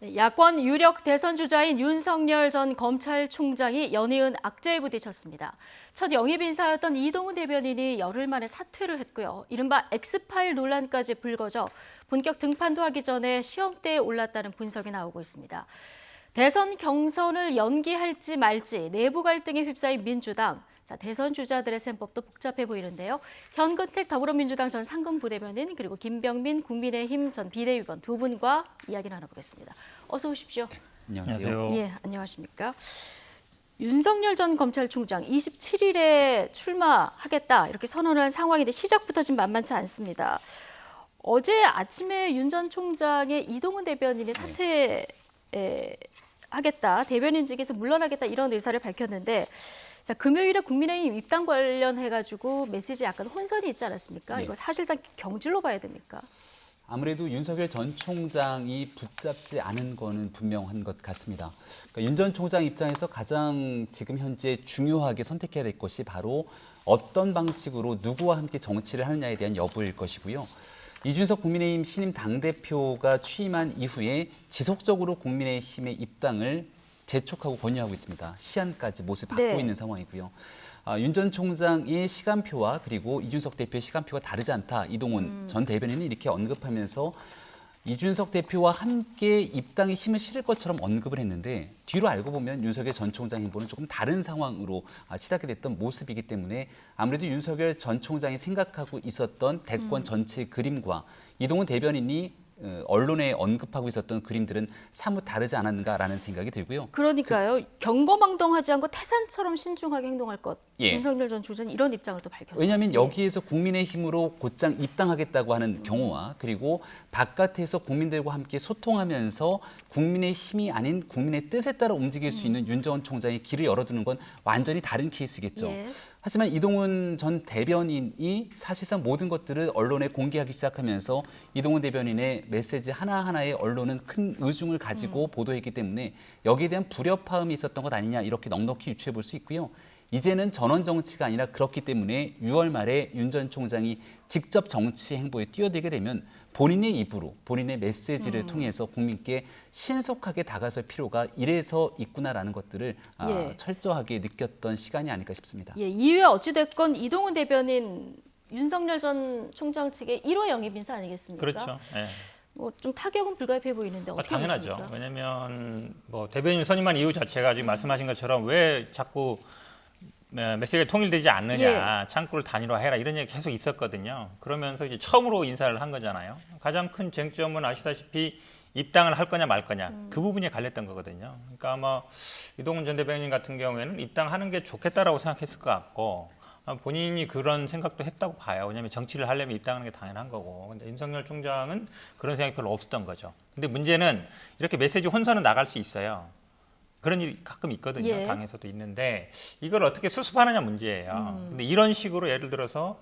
야권 유력 대선 주자인 윤석열 전 검찰총장이 연이은 악재에 부딪혔습니다. 첫 영입 인사였던 이동훈 대변인이 열흘 만에 사퇴를 했고요. 이른바 엑스파일 논란까지 불거져 본격 등판도 하기 전에 시험대에 올랐다는 분석이 나오고 있습니다. 대선 경선을 연기할지 말지 내부 갈등에 휩싸인 민주당. 대선 주자들의 셈법도 복잡해 보이는데요. 현근택 더불어민주당 전 상근 부대변인 그리고 김병민 국민의힘 전 비대위원 두 분과 이야기 나눠보겠습니다. 어서 오십시오. 안녕하세요. 예, 안녕하십니까. 윤석열 전 검찰총장 27일에 출마하겠다 이렇게 선언을 한 상황인데 시작부터 지금 만만치 않습니다. 어제 아침에 윤 전 총장의 이동훈 대변인이 사퇴하겠다, 대변인직에서 물러나겠다 이런 의사를 밝혔는데 자, 금요일에 국민의힘 입당 관련해가지고 메시지 약간 혼선이 있지 않았습니까? 네. 이거 사실상 경질로 봐야 됩니까? 아무래도 윤석열 전 총장이 붙잡지 않은 거는 분명한 것 같습니다. 그러니까 윤 전 총장 입장에서 가장 지금 현재 중요하게 선택해야 될 것이 바로 어떤 방식으로 누구와 함께 정치를 하느냐에 대한 여부일 것이고요. 이준석 국민의힘 신임 당대표가 취임한 이후에 지속적으로 국민의힘의 입당을 재촉하고 권유하고 있습니다. 시한까지 못을 받고 네. 있는 상황이고요. 윤 전 총장의 시간표와 그리고 이준석 대표의 시간표가 다르지 않다. 이동훈 전 대변인이 이렇게 언급하면서 이준석 대표와 함께 입당에 힘을 실을 것처럼 언급을 했는데 뒤로 알고 보면 윤석열 전 총장 행보는 조금 다른 상황으로 치닫게 됐던 모습이기 때문에 아무래도 윤석열 전 총장이 생각하고 있었던 대권 전체의 그림과 이동훈 대변인이 언론에 언급하고 있었던 그림들은 사뭇 다르지 않았는가라는 생각이 들고요. 그러니까요. 경거망동하지 않고 태산처럼 신중하게 행동할 것. 예. 윤석열 전 총장은 이런 입장을 또 밝혔습니다. 왜냐하면 여기에서 국민의힘으로 곧장 입당하겠다고 하는 경우와 그리고 바깥에서 국민들과 함께 소통하면서 국민의힘이 아닌 국민의 뜻에 따라 움직일 수 있는 윤 전 총장의 길을 열어두는 건 완전히 다른 케이스겠죠. 예. 하지만 이동훈 전 대변인이 사실상 모든 것들을 언론에 공개하기 시작하면서 이동훈 대변인의 메시지 하나하나에 언론은 큰 의중을 가지고 보도했기 때문에 여기에 대한 불협화음이 있었던 것 아니냐 이렇게 넉넉히 유추해 볼 수 있고요. 이제는 전원 정치가 아니라 그렇기 때문에 6월 말에 윤 전 총장이 직접 정치 행보에 뛰어들게 되면 본인의 입으로 본인의 메시지를 통해서 국민께 신속하게 다가설 필요가 이래서 있구나라는 것들을 예. 철저하게 느꼈던 시간이 아닐까 싶습니다. 예, 이후에 어찌됐건 이동훈 대변인 윤석열 전 총장 측의 1호 영입 인사 아니겠습니까? 그렇죠. 예. 뭐 좀 타격은 불가피해 보이는데 어떻게 당연하죠. 보십니까? 왜냐하면 뭐 대변인 선임한 이유 자체가 지금 말씀하신 것처럼 왜 자꾸 메시지가 통일되지 않느냐, 창구를 단일화해라 이런 얘기 계속 있었거든요. 그러면서 이제 처음으로 인사를 한 거잖아요. 가장 큰 쟁점은 아시다시피 입당을 할 거냐 말 거냐 그 부분이 갈렸던 거거든요. 그러니까 아마 이동훈 전 대변인 같은 경우에는 입당하는 게 좋겠다라고 생각했을 것 같고 본인이 그런 생각도 했다고 봐요. 왜냐하면 정치를 하려면 입당하는 게 당연한 거고. 근데 윤석열 총장은 그런 생각이 별로 없었던 거죠. 근데 문제는 이렇게 메시지 혼선은 나갈 수 있어요. 그런 일이 가끔 있거든요. 예. 당에서도 있는데 이걸 어떻게 수습하느냐 문제예요. 근데 이런 식으로 예를 들어서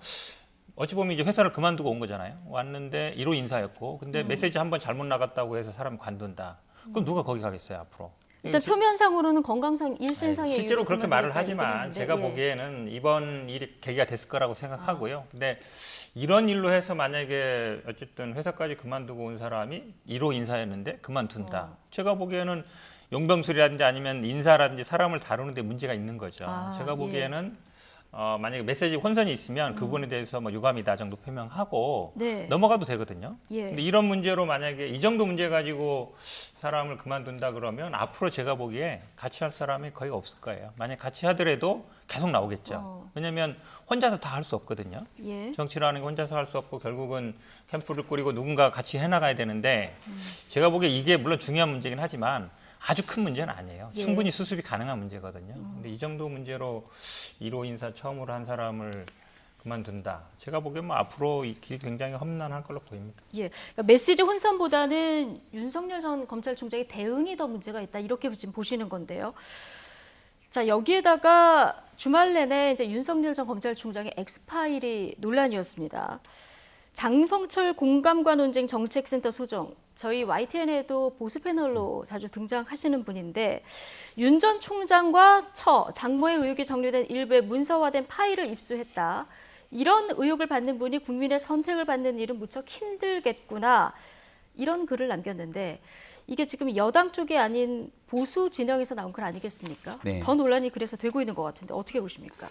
어찌 보면 이제 회사를 그만두고 온 거잖아요. 왔는데 1호 인사였고 근데 메시지 한번 잘못 나갔다고 해서 사람 관둔다. 그럼 누가 거기 가겠어요 앞으로? 일단 표면상으로는 건강상 일신상의 실제로 이유로 그렇게 그만두겠다 말을 하지만 얘기했는데, 제가 예. 보기에는 이번 일이 계기가 됐을 거라고 생각하고요. 근데 이런 일로 해서 만약에 어쨌든 회사까지 그만두고 온 사람이 1호 인사였는데 그만둔다. 제가 보기에는 용병술이라든지 아니면 인사라든지 사람을 다루는 데 문제가 있는 거죠. 제가 예. 보기에는 만약에 메시지 혼선이 있으면 그 부분에 대해서 뭐 유감이다 정도 표명하고 네. 넘어가도 되거든요. 예. 근데 이런 문제로 만약에 이 정도 문제 가지고 사람을 그만둔다 그러면 앞으로 제가 보기에 같이 할 사람이 거의 없을 거예요. 만약 같이 하더라도 계속 나오겠죠. 왜냐하면 혼자서 다 할 수 없거든요. 예. 정치라는 게 혼자서 할 수 없고 결국은 캠프를 꾸리고 누군가 같이 해나가야 되는데 제가 보기에 이게 물론 중요한 문제긴 하지만 아주 큰 문제는 아니에요. 예. 충분히 수습이 가능한 문제거든요. 근데 이 정도 문제로 1호 인사 처음으로 한 사람을 그만둔다. 제가 보기엔 뭐 앞으로 이 길이 굉장히 험난할 걸로 보입니다. 예. 그러니까 메시지 혼선보다는 윤석열 전 검찰총장의 대응이 더 문제가 있다 이렇게 지금 보시는 건데요. 자, 여기에다가 주말 내내 이제 윤석열 전 검찰총장의 엑스파일이 논란이었습니다. 장성철 공감과 논쟁 정책센터 소장, 저희 YTN에도 보수 패널로 자주 등장하시는 분인데 윤 전 총장과 장모의 의혹이 정리된 일부의 문서화된 파일을 입수했다. 이런 의혹을 받는 분이 국민의 선택을 받는 일은 무척 힘들겠구나. 이런 글을 남겼는데 이게 지금 여당 쪽이 아닌 보수 진영에서 나온 글 아니겠습니까? 네. 더 논란이 그래서 되고 있는 것 같은데 어떻게 보십니까?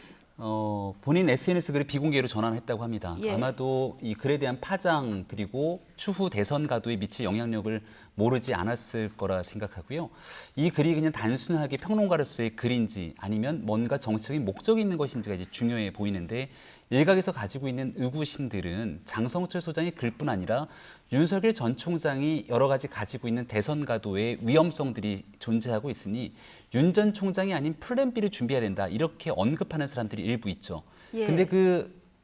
본인 SNS 글을 비공개로 전환했다고 합니다. 예. 아마도 이 글에 대한 파장 그리고 추후 대선 가도에 미칠 영향력을 모르지 않았을 거라 생각하고요. 이 글이 그냥 단순하게 평론가로서의 글인지 아니면 뭔가 정치적인 목적이 있는 것인지가 이제 중요해 보이는데 일각에서 가지고 있는 의구심들은 장성철 소장의 글뿐 아니라 윤석열 전 총장이 여러 가지 가지고 있는 대선 가도의 위험성들이 존재하고 있으니 윤 전 총장이 아닌 플랜 B를 준비해야 된다 이렇게 언급하는 사람들이 일부 있죠. 예. 근데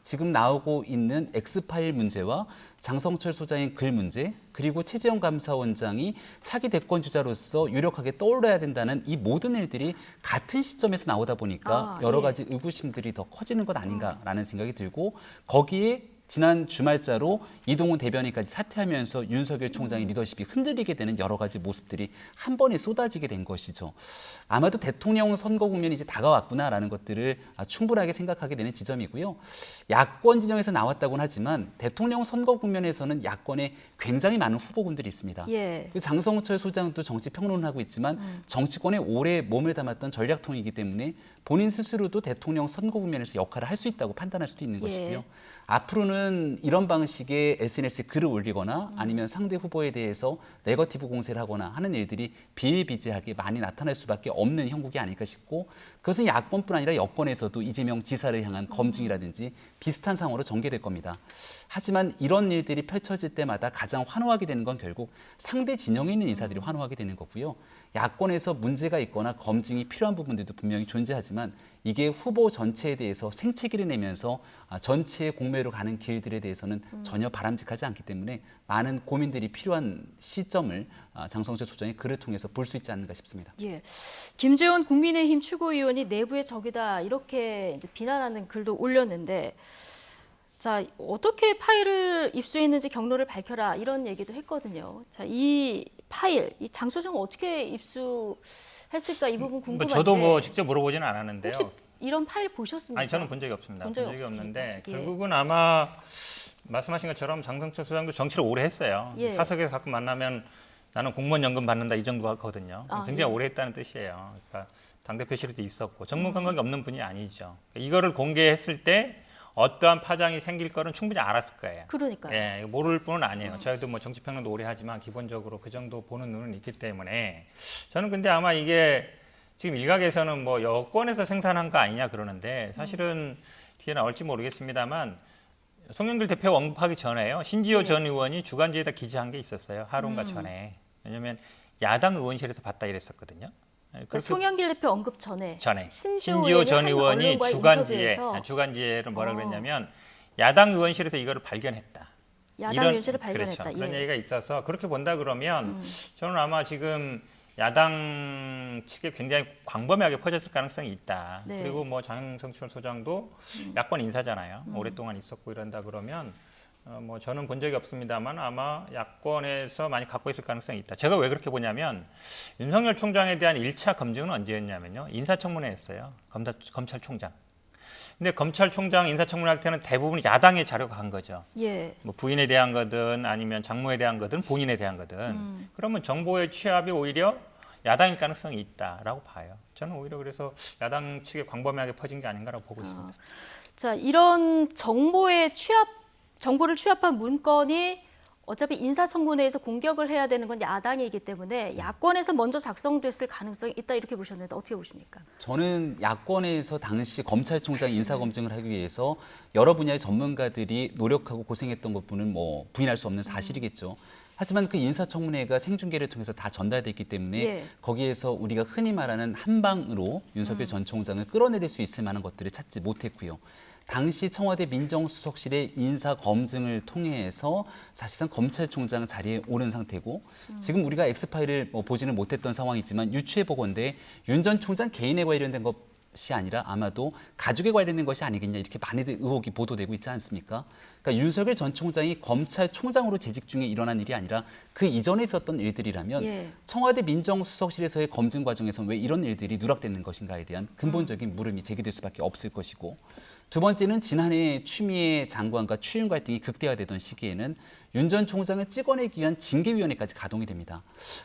지금 나오고 있는 엑스파일 문제와 장성철 소장의 글 문제 그리고 최재형 감사원장이 차기 대권 주자로서 유력하게 떠올라야 된다는 이 모든 일들이 같은 시점에서 나오다 보니까 여러 예. 가지 의구심들이 더 커지는 것 아닌가라는 생각이 들고 거기에 지난 주말자로 이동훈 대변인까지 사퇴하면서 윤석열 총장의 리더십이 흔들리게 되는 여러 가지 모습들이 한 번에 쏟아지게 된 것이죠. 아마도 대통령 선거 국면이 이제 다가왔구나라는 것들을 충분하게 생각하게 되는 지점이고요. 야권 진영에서 나왔다고는 하지만 대통령 선거 국면에서는 야권에 굉장히 많은 후보군들이 있습니다. 예. 장성철 소장도 정치 평론을 하고 있지만 정치권에 오래 몸을 담았던 전략통이기 때문에 본인 스스로도 대통령 선거 국면에서 역할을 할 수 있다고 판단할 수도 있는 예. 것이고요. 앞으로는 이런 방식의 SNS에 글을 올리거나 아니면 상대 후보에 대해서 네거티브 공세를 하거나 하는 일들이 비일비재하게 많이 나타날 수밖에 없는 형국이 아닐까 싶고 그것은 야권뿐 아니라 여권에서도 이재명 지사를 향한 검증이라든지 비슷한 상황으로 전개될 겁니다. 하지만 이런 일들이 펼쳐질 때마다 가장 환호하게 되는 건 결국 상대 진영에 있는 인사들이 환호하게 되는 거고요. 야권에서 문제가 있거나 검증이 필요한 부분들도 분명히 존재하지만 이게 후보 전체에 대해서 생채기를 내면서 전체의 공매로 가는 길들에 대해서는 전혀 바람직하지 않기 때문에 많은 고민들이 필요한 시점을 장성철 소장의 글을 통해서 볼 수 있지 않는가 싶습니다. 예. 김재원 국민의힘 최고위원이 내부의 적이다 이렇게 이제 비난하는 글도 올렸는데 자, 어떻게 파일을 입수했는지 경로를 밝혀라 이런 얘기도 했거든요. 자, 이 파일, 이 장 소장은 어떻게 입수했을까 이 부분 궁금한데. 저도 뭐 직접 물어보지는 않았는데요. 혹시 이런 파일 보셨습니까? 아니 저는 본 적이 없습니다. 본 본 적이 적이 없는데 없습니까? 예. 결국은 아마 말씀하신 것처럼 장성철 소장도 정치를 오래 했어요. 예. 사석에서 가끔 만나면 나는 공무원 연금 받는다 이 정도 하거든요. 굉장히 예. 오래 했다는 뜻이에요. 그러니까 당대표실에도 있었고 정무 감각이 없는 분이 아니죠. 이거를 공개했을 때 어떠한 파장이 생길 거는 충분히 알았을 거예요. 그러니까요. 예, 모를 뿐은 아니에요. 저희도 뭐 정치평론도 오래 하지만 기본적으로 그 정도 보는 눈은 있기 때문에 저는 근데 아마 이게 지금 일각에서는 뭐 여권에서 생산한 거 아니냐 그러는데 사실은 뒤에 나올지 모르겠습니다만 송영길 대표가 언급하기 전에요. 신지호 전 의원이 주간지에다 기재한 게 있었어요. 하루인가 전에. 왜냐하면 야당 의원실에서 봤다 이랬었거든요. 그러니까 송영길 대표 언급 전에 신지호 전 의원이 주간지에를 뭐라 어. 그랬냐면 야당 의원실에서 이거를 발견했다. 야당 의원실을 발견했다. 그렇죠. 그런 예. 얘기가 있어서 그렇게 본다 그러면 저는 아마 지금 야당 측에 굉장히 광범위하게 퍼졌을 가능성이 있다. 네. 그리고 뭐 장성철 소장도 야권 인사잖아요. 오랫동안 있었고 이런다 그러면 뭐 저는 본 적이 없습니다만 아마 야권에서 많이 갖고 있을 가능성이 있다. 제가 왜 그렇게 보냐면 윤석열 총장에 대한 1차 검증은 언제였냐면요. 인사청문회 했어요. 검찰총장. 근데 검찰총장 인사청문회 할 때는 대부분 야당의 자료가 간 거죠. 예. 뭐 부인에 대한 거든 아니면 장모에 대한 거든 본인에 대한 거든 그러면 정보의 취합이 오히려 야당일 가능성이 있다라고 봐요. 저는 오히려 그래서 야당 측에 광범위하게 퍼진 게 아닌가라고 보고 있습니다. 자, 이런 정보를 취합한 문건이 어차피 인사청문회에서 공격을 해야 되는 건 야당이기 때문에 야권에서 먼저 작성됐을 가능성이 있다 이렇게 보셨는데 어떻게 보십니까? 저는 야권에서 당시 검찰총장 인사검증을 하기 위해서 여러 분야의 전문가들이 노력하고 고생했던 것뿐은 뭐 부인할 수 없는 사실이겠죠. 하지만 그 인사청문회가 생중계를 통해서 다 전달됐기 때문에 예. 거기에서 우리가 흔히 말하는 한 방으로 윤석열 전 총장을 끌어내릴 수 있을 만한 것들을 찾지 못했고요. 당시 청와대 민정수석실의 인사검증을 통해서 사실상 검찰총장 자리에 오른 상태고 지금 우리가 엑스파일을 보지는 못했던 상황이지만 유추해보건대 윤 전 총장 개인에 관련된 것이 아니라 아마도 가족에 관련된 것이 아니겠냐 이렇게 많이들 의혹이 보도되고 있지 않습니까? 그러니까 윤석열 전 총장이 검찰총장으로 재직 중에 일어난 일이 아니라 그 이전에 있었던 일들이라면 예. 청와대 민정수석실에서의 검증 과정에서 왜 이런 일들이 누락되는 것인가에 대한 근본적인 물음이 제기될 수밖에 없을 것이고, 두 번째는 지난해 추미애 장관과 추윤 갈등이 극대화되던 시기에는 윤 전 총장을 찍어내기 위한 징계위원회까지 가동이 됩니다.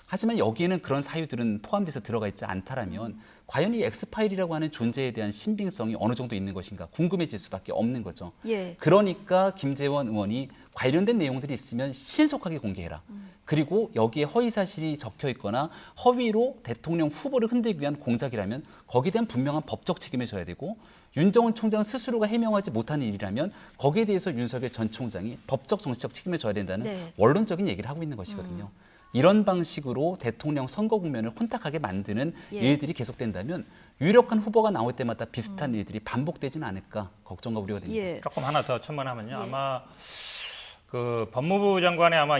하지만 여기에는 그런 사유들은 포함돼서 들어가 있지 않다라면 과연 이 엑스파일이라고 하는 존재에 대한 신빙성이 어느 정도 있는 것인가 궁금해질 수밖에 없는 거죠. 예. 그러니까 김재원 의원이 관련된 내용들이 있으면 신속하게 공개해라. 그리고 여기에 허위 사실이 적혀 있거나 허위로 대통령 후보를 흔들기 위한 공작이라면 거기에 대한 분명한 법적 책임을 져야 되고, 윤정은 총장 스스로가 해명하지 못하는 일이라면 거기에 대해서 윤석열 전 총장이 법적 정치적 책임을 져야 된다는 네. 원론적인 얘기를 하고 있는 것이거든요. 이런 방식으로 대통령 선거 국면을 혼탁하게 만드는 예. 일들이 계속된다면 유력한 후보가 나올 때마다 비슷한 일들이 반복되지는 않을까 걱정과 우려가 됩니다. 예. 조금 하나 더 첨언하면요. 예. 아마 그 법무부 장관의 아마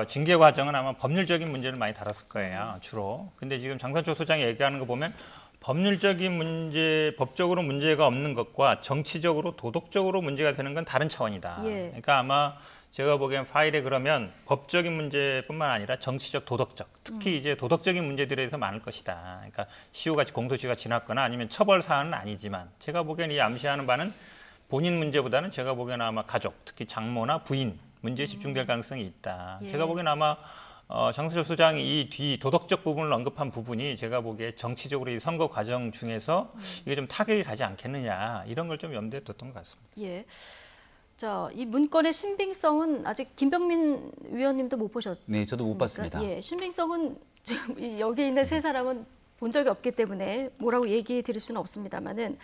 징계 과정은 아마 법률적인 문제를 많이 다뤘을 거예요, 주로. 근데 지금 장선초 소장이 얘기하는 거 보면 법률적인 문제, 법적으로 문제가 없는 것과 정치적으로 도덕적으로 문제가 되는 건 다른 차원이다. 예. 그러니까 아마 제가 보기엔 파일에 그러면 법적인 문제뿐만 아니라 정치적, 도덕적, 특히 이제 도덕적인 문제들에 대해서 많을 것이다. 그러니까 시효같이 공소시효가 지났거나 아니면 처벌 사안은 아니지만, 제가 보기엔 이 암시하는 바는 본인 문제보다는 제가 보기엔 아마 가족, 특히 장모나 부인 문제에 집중될 가능성이 있다. 예. 제가 보기엔 아마 장선철 소장이 이 뒤 도덕적 부분을 언급한 부분이 제가 보기에 정치적으로 이 선거 과정 중에서 이게 좀 타격이 가지 않겠느냐, 이런 걸 좀 염두에 뒀던 것 같습니다. 예. 자, 이 문건의 신빙성은 아직 김병민 위원님도 못 보셨습니까? 네, 저도 못 봤습니다. 예, 신빙성은 지금 여기 있는 세 사람은 본 적이 없기 때문에 뭐라고 얘기해 드릴 수는 없습니다만은,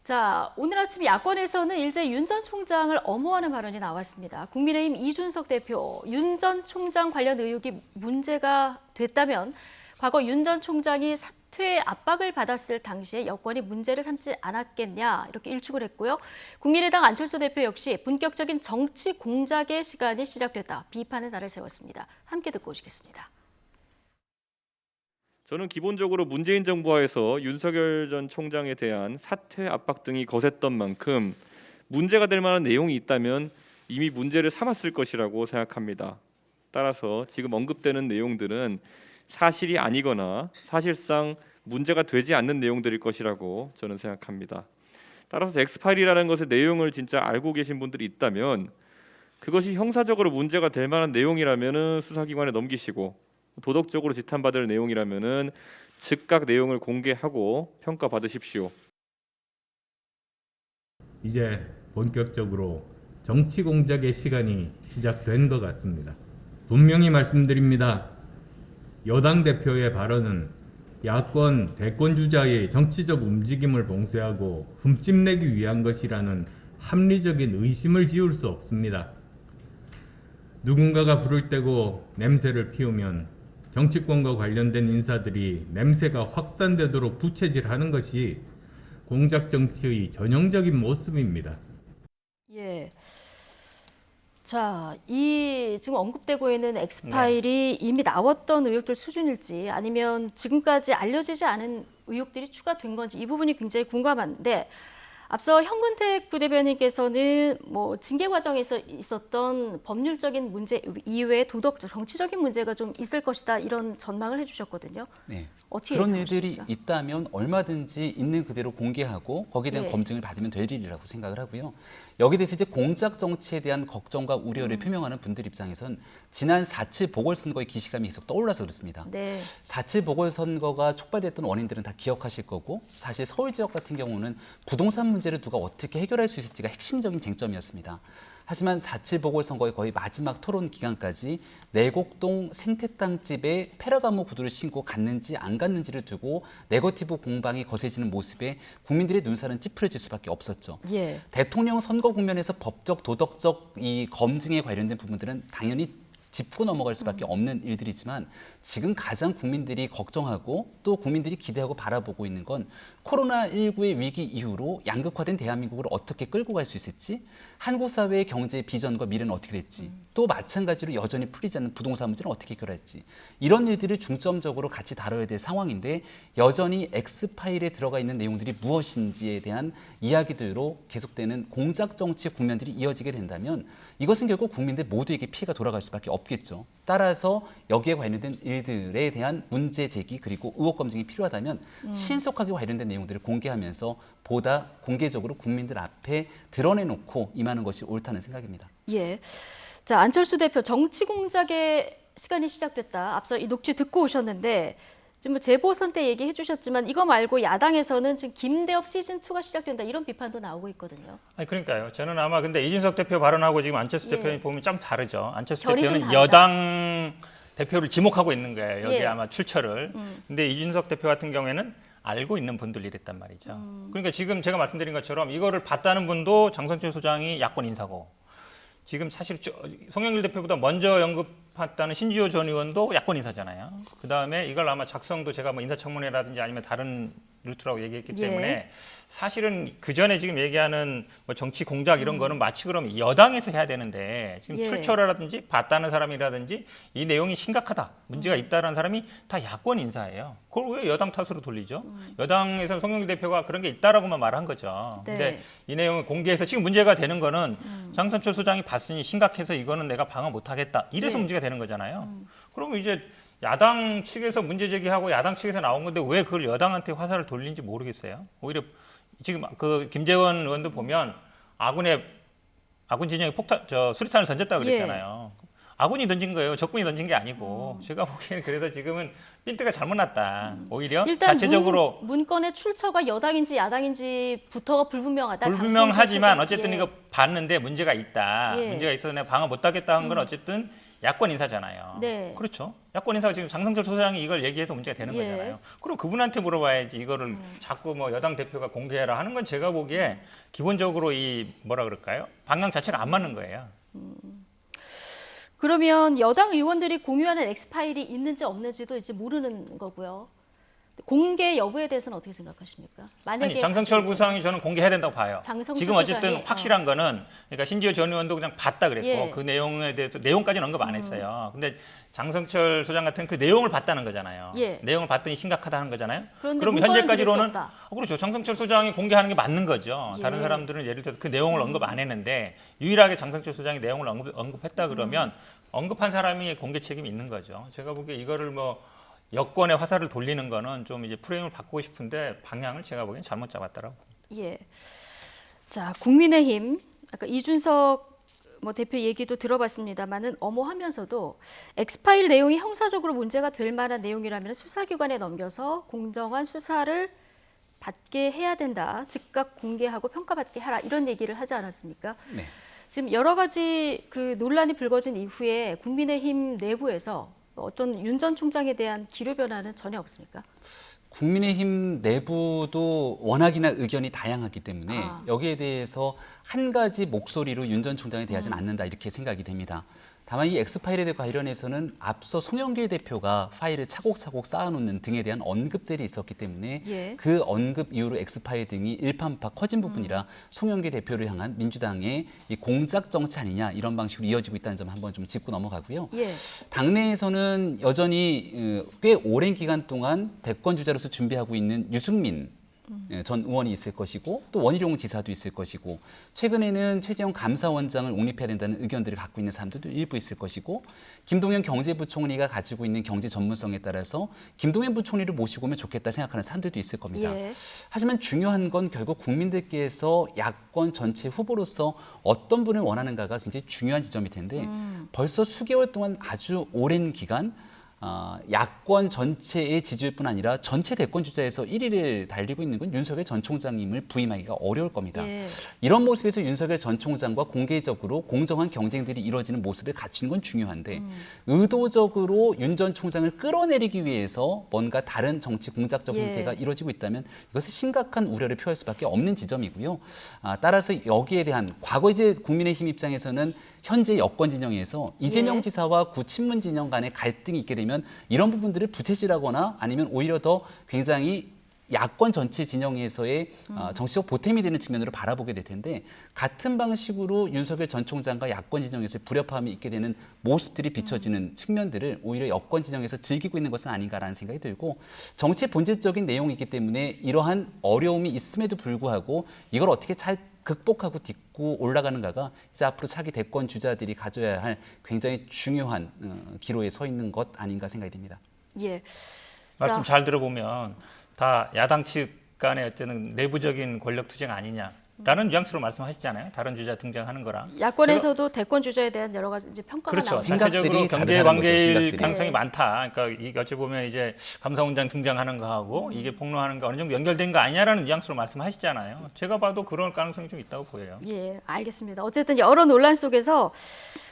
자, 오늘 아침 야권에서는 일제 윤 전 총장을 엄호하는 발언이 나왔습니다. 국민의힘 이준석 대표, 윤 전 총장 관련 의혹이 문제가 됐다면 과거 윤 전 총장이 사퇴 압박을 받았을 당시에 여권이 문제를 삼지 않았겠냐, 이렇게 일축을 했고요. 국민의당 안철수 대표 역시 본격적인 정치 공작의 시간이 시작됐다, 비판의 날을 세웠습니다. 함께 듣고 오시겠습니다. 저는 기본적으로 문재인 정부 하에서 윤석열 전 총장에 대한 사퇴 압박 등이 거셌던 만큼 문제가 될 만한 내용이 있다면 이미 문제를 삼았을 것이라고 생각합니다. 따라서 지금 언급되는 내용들은 사실이 아니거나 사실상 문제가 되지 않는 내용들일 것이라고 저는 생각합니다. 따라서 엑스파일이라는 것의 내용을 진짜 알고 계신 분들이 있다면 그것이 형사적으로 문제가 될 만한 내용이라면 수사기관에 넘기시고, 도덕적으로 지탄받을 내용이라면은 즉각 내용을 공개하고 평가받으십시오. 이제 본격적으로 정치 공작의 시간이 시작된 것 같습니다. 분명히 말씀드립니다. 여당 대표의 발언은 야권 대권 주자의 정치적 움직임을 봉쇄하고 흠집내기 위한 것이라는 합리적인 의심을 지울 수 없습니다. 누군가가 불을 떼고 냄새를 피우면 정치권과 관련된 인사들이 냄새가 확산되도록 부채질하는 것이 공작 정치의 전형적인 모습입니다. 예. 자, 이 지금 언급되고 있는 엑스파일이 이미 나왔던 의혹들 수준일지 아니면 지금까지 알려지지 않은 의혹들이 추가된 건지, 이 부분이 굉장히 궁금한데, 앞서 현근택 부대변인께서는 뭐 징계 과정에서 있었던 법률적인 문제 이외에 도덕적, 정치적인 문제가 좀 있을 것이다, 이런 전망을 해주셨거든요. 네. 어떻게 그런 예상하십니까? 일들이 있다면 얼마든지 있는 그대로 공개하고 거기에 대한 예. 검증을 받으면 될 일이라고 생각을 하고요. 여기에 대해서 이제 공작 정치에 대한 걱정과 우려를 표명하는 분들 입장에선 지난 4.7 보궐선거의 기시감이 계속 떠올라서 그렇습니다. 네. 4.7 보궐선거가 촉발됐던 원인들은 다 기억하실 거고, 사실 서울 지역 같은 경우는 부동산 문제를 누가 어떻게 해결할 수 있을지가 핵심적인 쟁점이었습니다. 하지만 4.7 보궐선거의 거의 마지막 토론 기간까지 내곡동 생태땅집에 페라가모 구두를 신고 갔는지 안 갔는지를 두고 네거티브 공방이 거세지는 모습에 국민들의 눈살은 찌푸려질 수밖에 없었죠. 예. 대통령 선거 국면에서 법적, 도덕적 이 검증에 관련된 부분들은 당연히 짚고 넘어갈 수밖에 없는 일들이지만, 지금 가장 국민들이 걱정하고 또 국민들이 기대하고 바라보고 있는 건 코로나19의 위기 이후로 양극화된 대한민국을 어떻게 끌고 갈 수 있을지, 한국 사회의 경제 비전과 미래는 어떻게 될지, 또 마찬가지로 여전히 풀리지 않는 부동산 문제는 어떻게 해결할지, 이런 일들을 중점적으로 같이 다뤄야 될 상황인데, 여전히 X파일에 들어가 있는 내용들이 무엇인지에 대한 이야기들로 계속되는 공작 정치 국면들이 이어지게 된다면 이것은 결국 국민들 모두에게 피해가 돌아갈 수밖에 없다. 없겠죠. 따라서 여기에 관련된 일들에 대한 문제 제기 그리고 의혹 검증이 필요하다면 신속하게 관련된 내용들을 공개하면서 보다 공개적으로 국민들 앞에 드러내놓고 임하는 것이 옳다는 생각입니다. 예. 자, 안철수 대표 정치 공작의 시간이 시작됐다. 앞서 이 녹취 듣고 오셨는데 지금 뭐 재보선 때 얘기해 주셨지만 이거 말고 야당에서는 지금 김대엽 시즌2가 시작된다 이런 비판도 나오고 있거든요. 아니 그러니까요. 저는 아마 근데 이준석 대표 발언하고 지금 안철수 예. 대표님 보면 좀 다르죠. 안철수 결이 좀 대표는 다르다. 여당 대표를 지목하고 있는 거예요. 여기 예. 아마 출처를. 근데 이준석 대표 같은 경우에는 알고 있는 분들이 이랬단 말이죠. 그러니까 지금 제가 말씀드린 것처럼 이거를 봤다는 분도 장성철 소장이 야권 인사고 지금 사실 송영길 대표보다 먼저 언급했다는 신지호 전 의원도 야권 인사잖아요. 그다음에 이걸 아마 작성도 제가 뭐 인사청문회라든지 아니면 다른 루트라고 얘기했기 때문에 예. 사실은 그 전에 지금 얘기하는 뭐 정치 공작 이런 거는 마치 그럼 여당에서 해야 되는데 지금 예. 출처라든지 봤다는 사람이라든지 이 내용이 심각하다, 문제가 있다라는 사람이 다 야권 인사예요. 그걸 왜 여당 탓으로 돌리죠? 여당에서는 송영길 대표가 그런 게 있다라고만 말한 거죠. 네. 근데 이 내용을 공개해서 지금 문제가 되는 거는 장선철 소장이 봤으니 심각해서 이거는 내가 방어 못 하겠다. 이래서 네. 문제가 되는 거잖아요. 그러면 이제 야당 측에서 문제 제기하고 야당 측에서 나온 건데 왜 그걸 여당한테 화살을 돌리는지 모르겠어요. 오히려 지금 그 김재원 의원도 보면 아군 진영에 수리탄을 던졌다고 그랬잖아요. 아군이 던진 거예요. 적군이 던진 게 아니고. 제가 보기에는 그래서 지금은 핀트가 잘못 났다. 오히려 일단 자체적으로 문건의 출처가 여당인지 야당인지부터가 불분명하다. 불분명하지만 장성철 어쨌든 예. 이거 봤는데 문제가 있다. 예. 문제가 있어서 내가 방어 못 하겠다 한 건 어쨌든 야권 인사잖아요. 네. 그렇죠. 야권 인사가 지금 장성철 소장이 이걸 얘기해서 문제가 되는 예. 거잖아요. 그럼 그분한테 물어봐야지 이거를 자꾸 뭐 여당 대표가 공개해라 하는 건 제가 보기에 기본적으로 이 뭐라 그럴까요? 방향 자체가 안 맞는 거예요. 그러면 여당 의원들이 공유하는 엑스파일이 있는지 없는지도 이제 모르는 거고요. 공개 여부에 대해서는 어떻게 생각하십니까? 만약에 아니, 장성철 구상이 저는 공개해야 된다고 봐요. 장성철 지금 어쨌든 소장이, 확실한 거는 그러니까 신지호 전 의원도 그냥 봤다 그랬고 예. 그 내용에 대해서 내용까지는 언급 안 했어요. 근데 장성철 소장 같은 그 내용을 봤다는 거잖아요. 예. 내용을 봤더니 심각하다는 거잖아요. 그런데 그럼 문건은 현재까지로는 그럴 수 없다. 그렇죠. 장성철 소장이 공개하는 게 맞는 거죠. 예. 다른 사람들은 예를 들어서 그 내용을 언급 안 했는데 유일하게 장성철 소장이 내용을 언급했다 그러면 언급한 사람이 공개 책임이 있는 거죠. 제가 보기에 이거를 뭐 여권의 화살을 돌리는 거는 좀 이제 프레임을 바꾸고 싶은데 방향을 제가 보기엔 잘못 잡았다라고 봅니다. 예. 자, 국민의힘 아까 이준석 뭐 대표 얘기도 들어봤습니다만은 엄오하면서도 엑스파일 내용이 형사적으로 문제가 될 만한 내용이라면 수사기관에 넘겨서 공정한 수사를 받게 해야 된다. 즉각 공개하고 평가받게 하라. 이런 얘기를 하지 않았습니까? 네. 지금 여러 가지 그 논란이 불거진 이후에 국민의힘 내부에서 어떤 윤 전 총장에 대한 기류 변화는 전혀 없습니까? 국민의힘 내부도 워낙이나 의견이 다양하기 때문에 여기에 대해서 한 가지 목소리로 윤 전 총장에 대하지는 않는다 이렇게 생각이 됩니다. 다만 이 엑스파일에 관련해서는 앞서 송영길 대표가 파일을 차곡차곡 쌓아놓는 등에 대한 언급들이 있었기 때문에 예. 그 언급 이후로 엑스파일 등이 일파만파 커진 부분이라 송영길 대표를 향한 민주당의 이 공작 정치 아니냐 이런 방식으로 이어지고 있다는 점 한번 좀 짚고 넘어가고요. 예. 당내에서는 여전히 꽤 오랜 기간 동안 대권 주자로서 준비하고 있는 유승민 전 의원이 있을 것이고 또 원희룡 지사도 있을 것이고 최근에는 최재형 감사원장을 옹립해야 된다는 의견들을 갖고 있는 사람들도 일부 있을 것이고 김동연 경제부총리가 가지고 있는 경제 전문성에 따라서 김동연 부총리를 모시고 오면 좋겠다 생각하는 사람들도 있을 겁니다. 예. 하지만 중요한 건 결국 국민들께서 야권 전체 후보로서 어떤 분을 원하는가가 굉장히 중요한 지점일 텐데 벌써 수개월 동안 아주 오랜 기간 야권 전체의 지지율뿐 아니라 전체 대권 주자에서 1위를 달리고 있는 건 윤석열 전 총장님을 부임하기가 어려울 겁니다. 예. 이런 모습에서 윤석열 전 총장과 공개적으로 공정한 경쟁들이 이루어지는 모습을 갖추는 건 중요한데 의도적으로 윤 전 총장을 끌어내리기 위해서 뭔가 다른 정치 공작적 예. 행태가 이루어지고 있다면 이것은 심각한 우려를 표할 수밖에 없는 지점이고요. 따라서 여기에 대한 과거 이제 국민의힘 입장에서는 현재 여권 진영에서 이재명 예. 지사와 구 친문 진영 간의 갈등이 있게 되면 이런 부분들을 부채질하거나 아니면 오히려 더 굉장히 야권 전체 진영에서의 정치적 보탬이 되는 측면으로 바라보게 될 텐데 같은 방식으로 윤석열 전 총장과 야권 진영에서의 불협화음이 있게 되는 모습들이 비춰지는 측면들을 오히려 여권 진영에서 즐기고 있는 것은 아닌가라는 생각이 들고 정치의 본질적인 내용이기 때문에 이러한 어려움이 있음에도 불구하고 이걸 어떻게 잘 극복하고 딛고 올라가는가가 이제 앞으로 차기 대권 주자들이 가져야 할 굉장히 중요한 기로에 서 있는 것 아닌가 생각이 듭니다. 예. 말씀 자, 잘 들어보면 다 야당 측 간의 어쨌든 내부적인 권력 투쟁 아니냐라는 뉘앙스로 말씀하시잖아요. 다른 주자 등장하는 거랑. 야권에서도 대권 주자에 대한 여러 가지 이제 평가가 그렇죠. 나오고 생각들이 자체적으로 경제 다르다는 거죠, 관계일 생각들이. 가능성이 많다. 그러니까 이게 어찌 보면 이제 감사원장 등장하는 거하고 이게 폭로하는 거 어느 정도 연결된 거 아니냐라는 뉘앙스로 말씀하시잖아요. 제가 봐도 그럴 가능성이 좀 있다고 보여요. 예, 알겠습니다. 어쨌든 여러 논란 속에서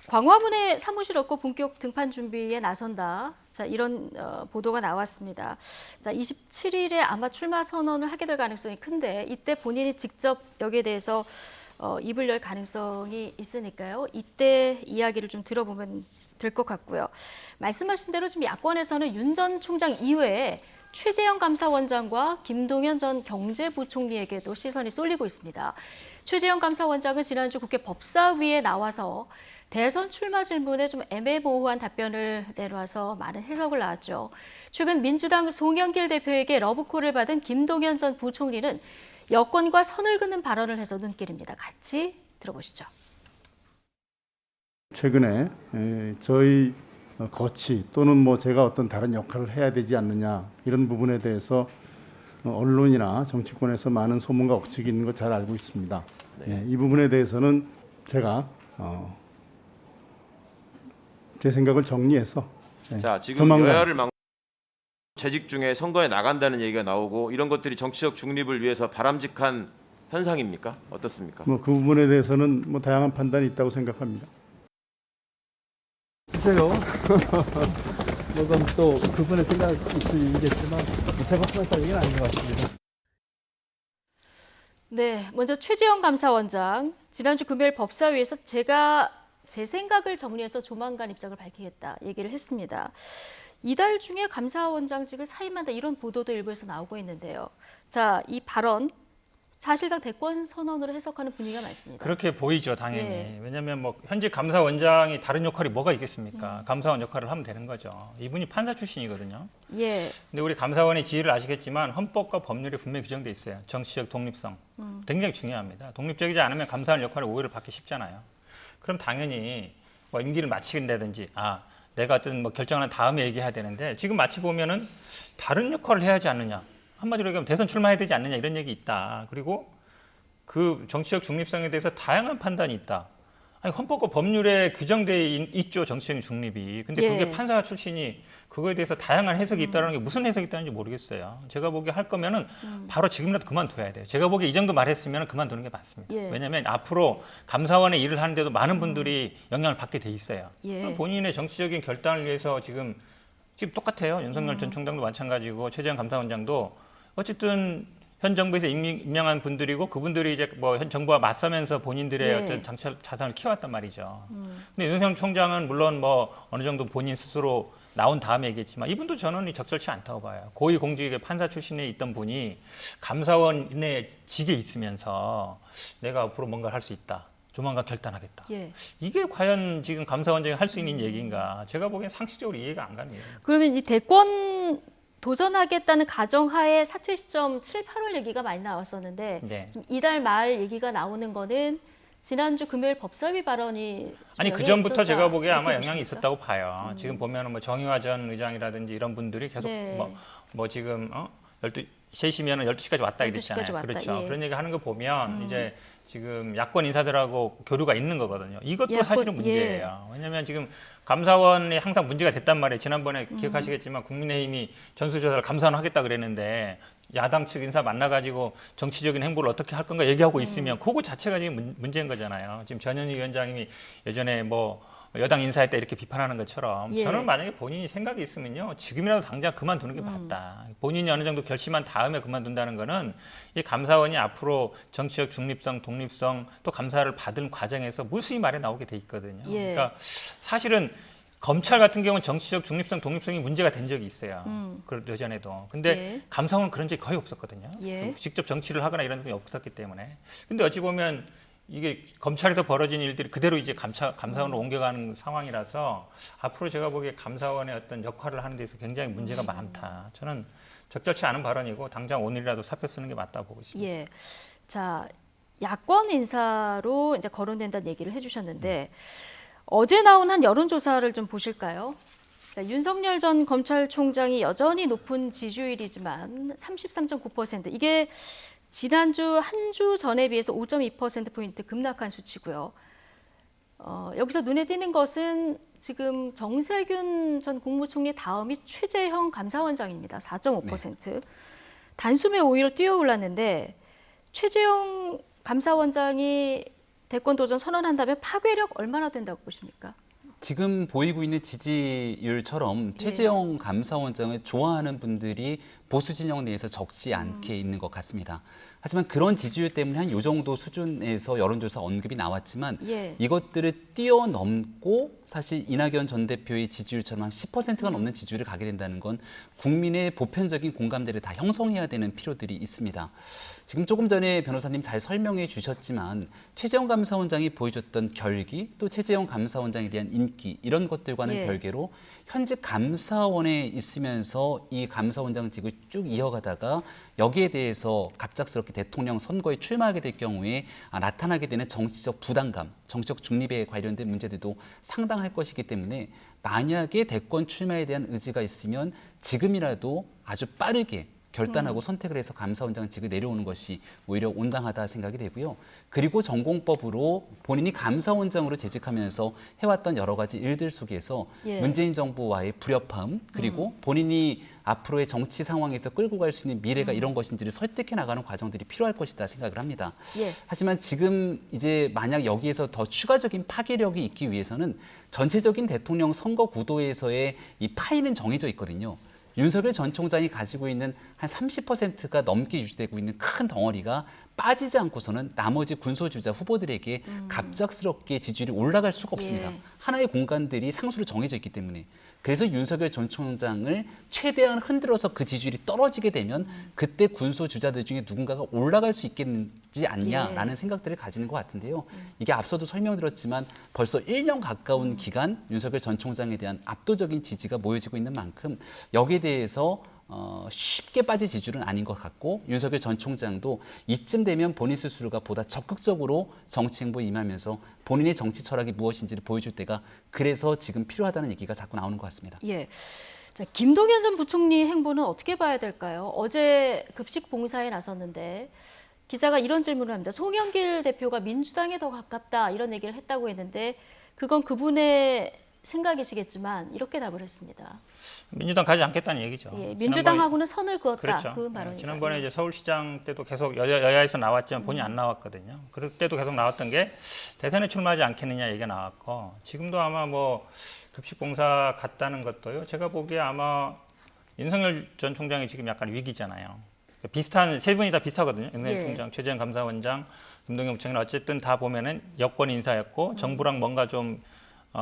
광화문에 사무실 얻고 본격 등판 준비에 나선다. 자, 이런 보도가 나왔습니다. 자, 27일에 아마 출마 선언을 하게 될 가능성이 큰데 이때 본인이 직접 여기에 대해서 입을 열 가능성이 있으니까요. 이때 이야기를 좀 들어보면 될 것 같고요. 말씀하신 대로 지금 야권에서는 윤 전 총장 이외에 최재형 감사원장과 김동연 전 경제부총리에게도 시선이 쏠리고 있습니다. 최재형 감사원장은 지난주 국회 법사위에 나와서 대선 출마 질문에 좀 애매모호한 답변을 내놔서 많은 해석을 낳았죠. 최근 민주당 송영길 대표에게 러브콜을 받은 김동연 전 부총리는 여권과 선을 긋는 발언을 해서 눈길입니다. 같이 들어보시죠. 최근에 저희 거치 또는 뭐 제가 어떤 다른 역할을 해야 되지 않느냐 이런 부분에 대해서 언론이나 정치권에서 많은 소문과 억측이 있는 거 잘 알고 있습니다. 이 부분에 대해서는 제가 제 생각을 정리해서 자, 지금 조만간 여야를 재직 중에 선거에 나간다는 얘기가 나오고 이런 것들이 정치적 중립을 위해서 바람직한 현상입니까? 어떻습니까? 뭐 그 부분에 대해서는 뭐 다양한 판단이 있다고 생각합니다. 글쎄요. 이건 또 그분의 생각이 있겠지만 제가 포함할 얘기는 아닌 것 같습니다. 네, 먼저 최재형 감사원장 지난주 금요일 법사위에서 제가 제 생각을 정리해서 조만간 입장을 밝히겠다 얘기를 했습니다. 이달 중에 감사원장직을 사임한다 이런 보도도 일부에서 나오고 있는데요. 자, 이 발언 사실상 대권 선언으로 해석하는 분위기가 많습니다. 그렇게 보이죠, 당연히. 예. 왜냐하면 뭐 현직 감사원장이 다른 역할이 뭐가 있겠습니까? 감사원 역할을 하면 되는 거죠. 이분이 판사 출신이거든요. 예, 근데 우리 감사원의 지위를 아시겠지만 헌법과 법률에 분명히 규정돼 있어요. 정치적 독립성 굉장히 중요합니다. 독립적이지 않으면 감사원 역할을 오해를 받기 쉽잖아요. 그럼 당연히 뭐 임기를 마치긴다든지 내가 어떤 뭐 결정한 다음에 얘기해야 되는데 지금 마치 보면은 다른 역할을 해야 하지 않느냐. 한마디로 얘기하면 대선 출마해야 되지 않느냐 이런 얘기 있다. 그리고 그 정치적 중립성에 대해서 다양한 판단이 있다. 아니, 헌법과 법률에 규정돼 있죠, 정치적 중립이. 근데 예. 그게 판사 출신이 그거에 대해서 다양한 해석이 있다는 게 무슨 해석이 있다는지 모르겠어요. 제가 보기에 할 거면은 바로 지금이라도 그만둬야 돼요. 제가 보기에 이 정도 말했으면 그만두는 게 맞습니다. 예. 왜냐하면 앞으로 감사원의 일을 하는데도 많은 분들이 영향을 받게 돼 있어요. 예. 본인의 정치적인 결단을 위해서 지금 똑같아요. 윤석열 전 총장도 마찬가지고 최재형 감사원장도 어쨌든 현 정부에서 임명한 분들이고 그분들이 이제 뭐 현 정부와 맞서면서 본인들의 예. 어떤 자산을 키워왔단 말이죠. 근데 윤석열 총장은 물론 뭐 어느 정도 본인 스스로 나온 다음에 얘기했지만 이분도 저는 적절치 않다고 봐요. 고위공직의 판사 출신에 있던 분이 감사원의 직에 있으면서 내가 앞으로 뭔가를 할 수 있다. 조만간 결단하겠다. 예. 이게 과연 지금 감사원장이 할 수 있는 얘기인가? 제가 보기엔 상식적으로 이해가 안 가네요. 그러면 이 대권 도전하겠다는 가정하에 사퇴 시점 7, 8월 얘기가 많이 나왔었는데 네. 지금 이달 말 얘기가 나오는 거는 지난주 금요일 법사위 발언이 좀 아니 그 영향이 전부터 있었다. 제가 보기에 아마 이렇게 영향이 보십니까? 있었다고 봐요. 지금 보면은 뭐 정의화 전 의장이라든지 이런 분들이 계속 네. 뭐 지금 3시면은 12시까지 왔다 12시까지 이랬잖아요. 왔다, 그렇죠. 예. 그런 얘기 하는 거 보면 이제 지금 야권 인사들하고 교류가 있는 거거든요. 이것도 야권, 사실은 문제예요. 왜냐하면 지금 감사원이 항상 문제가 됐단 말이에요. 지난번에 기억하시겠지만 국민의힘이 전수조사를 감사원 하겠다 그랬는데 야당 측 인사 만나가지고 정치적인 행보를 어떻게 할 건가 얘기하고 있으면 그거 자체가 지금 문제인 거잖아요. 지금 전현희 위원장님이 예전에 뭐 여당 인사할 때 이렇게 비판하는 것처럼 예. 저는 만약에 본인이 생각이 있으면요 지금이라도 당장 그만두는 게 맞다. 본인이 어느 정도 결심한 다음에 그만둔다는 거는 이 감사원이 앞으로 정치적 중립성, 독립성 또 감사를 받은 과정에서 무수히 말에 나오게 돼 있거든요. 예. 그러니까 사실은 검찰 같은 경우는 정치적 중립성, 독립성이 문제가 된 적이 있어요. 그 예전에도. 근데 예. 감사원은 그런 적이 거의 없었거든요. 예. 직접 정치를 하거나 이런 적이 없었기 때문에. 근데 어찌 보면 이게 검찰에서 벌어진 일들이 그대로 이제 감사원으로 옮겨가는 상황이라서 앞으로 제가 보기에 감사원의 어떤 역할을 하는 데 있어서 굉장히 문제가 많다. 저는 적절치 않은 발언이고 당장 오늘이라도 사표 쓰는 게 맞다고 보고 있습니다. 예. 자, 야권 인사로 이제 거론된다는 얘기를 해주셨는데 어제 나온 한 여론조사를 좀 보실까요? 자, 윤석열 전 검찰총장이 여전히 높은 지지율이지만 33.9%. 이게 지난주 한 주 전에 비해서 5.2%포인트 급락한 수치고요. 여기서 눈에 띄는 것은 지금 정세균 전 국무총리 다음이 최재형 감사원장입니다. 4.5%. 단숨에 오히려 뛰어올랐는데 최재형 감사원장이 대권 도전 선언한다면 파괴력 얼마나 된다고 보십니까? 지금 보이고 있는 지지율처럼 최재형 감사원장을 좋아하는 분들이 보수 진영 내에서 적지 않게 있는 것 같습니다. 하지만 그런 지지율 때문에 한 요 정도 수준에서 여론조사 언급이 나왔지만 이것들을 뛰어넘고 사실 이낙연 전 대표의 지지율처럼 한 10%가 넘는 지지율을 가게 된다는 건 국민의 보편적인 공감대를 다 형성해야 되는 필요들이 있습니다. 지금 조금 전에 변호사님 잘 설명해 주셨지만 최재형 감사원장이 보여줬던 결기 또 최재형 감사원장에 대한 인기 이런 것들과는 별개로 현직 감사원에 있으면서 이 감사원장직을 쭉 이어가다가 여기에 대해서 갑작스럽게 대통령 선거에 출마하게 될 경우에 나타나게 되는 정치적 부담감, 정치적 중립에 관련된 문제들도 상당할 것이기 때문에 만약에 대권 출마에 대한 의지가 있으면 지금이라도 아주 빠르게 결단하고 선택을 해서 감사원장직을 내려오는 것이 오히려 온당하다 생각이 되고요. 그리고 전공법으로 본인이 감사원장으로 재직하면서 해왔던 여러 가지 일들 속에서 문재인 정부와의 불협화음 그리고 본인이 앞으로의 정치 상황에서 끌고 갈 수 있는 미래가 이런 것인지를 설득해 나가는 과정들이 필요할 것이다 생각을 합니다. 하지만 지금 이제 만약 여기에서 더 추가적인 파괴력이 있기 위해서는 전체적인 대통령 선거 구도에서의 이 파이는 정해져 있거든요. 윤석열 전 총장이 가지고 있는 한 30%가 넘게 유지되고 있는 큰 덩어리가 빠지지 않고서는 나머지 군소주자 후보들에게 갑작스럽게 지지율이 올라갈 수가 없습니다. 하나의 공간들이 상수로 정해져 있기 때문에. 그래서 윤석열 전 총장을 최대한 흔들어서 그 지지율이 떨어지게 되면 그때 군소주자들 중에 누군가가 올라갈 수 있겠지 않냐라는 생각들을 가지는 것 같은데요. 이게 앞서도 설명드렸지만 벌써 1년 가까운 기간 윤석열 전 총장에 대한 압도적인 지지가 모여지고 있는 만큼 여기에 대해서 쉽게 빠질 지지율은 아닌 것 같고 윤석열 전 총장도 이쯤 되면 본인 스스로가 보다 적극적으로 정치 행보에 임하면서 본인의 정치 철학이 무엇인지를 보여줄 때가 그래서 지금 필요하다는 얘기가 자꾸 나오는 것 같습니다. 자, 김동연 전 부총리 행보는 어떻게 봐야 될까요? 어제 급식 봉사에 나섰는데 기자가 이런 질문을 합니다. 송영길 대표가 민주당에 더 가깝다 이런 얘기를 했다고 했는데 그건 그분의 생각이시겠지만 이렇게 답을 했습니다. 민주당 가지 않겠다는 얘기죠. 민주당하고는 선을 그었다. 그렇죠. 그 발언이. 지난번에 이제 서울시장 때도 계속 여야에서 나왔지만 본인이 안 나왔거든요. 그때도 계속 나왔던 게 대선에 출마하지 않겠느냐 얘기가 나왔고 지금도 아마 뭐 급식봉사 갔다는 것도요. 제가 보기에 아마 윤석열 전 총장이 지금 약간 위기잖아요. 비슷한 세 분이 다 비슷하거든요. 윤석열 총장, 최재형 감사원장, 김동연 부총리는 어쨌든 다 보면은 여권 인사였고 정부랑 뭔가 좀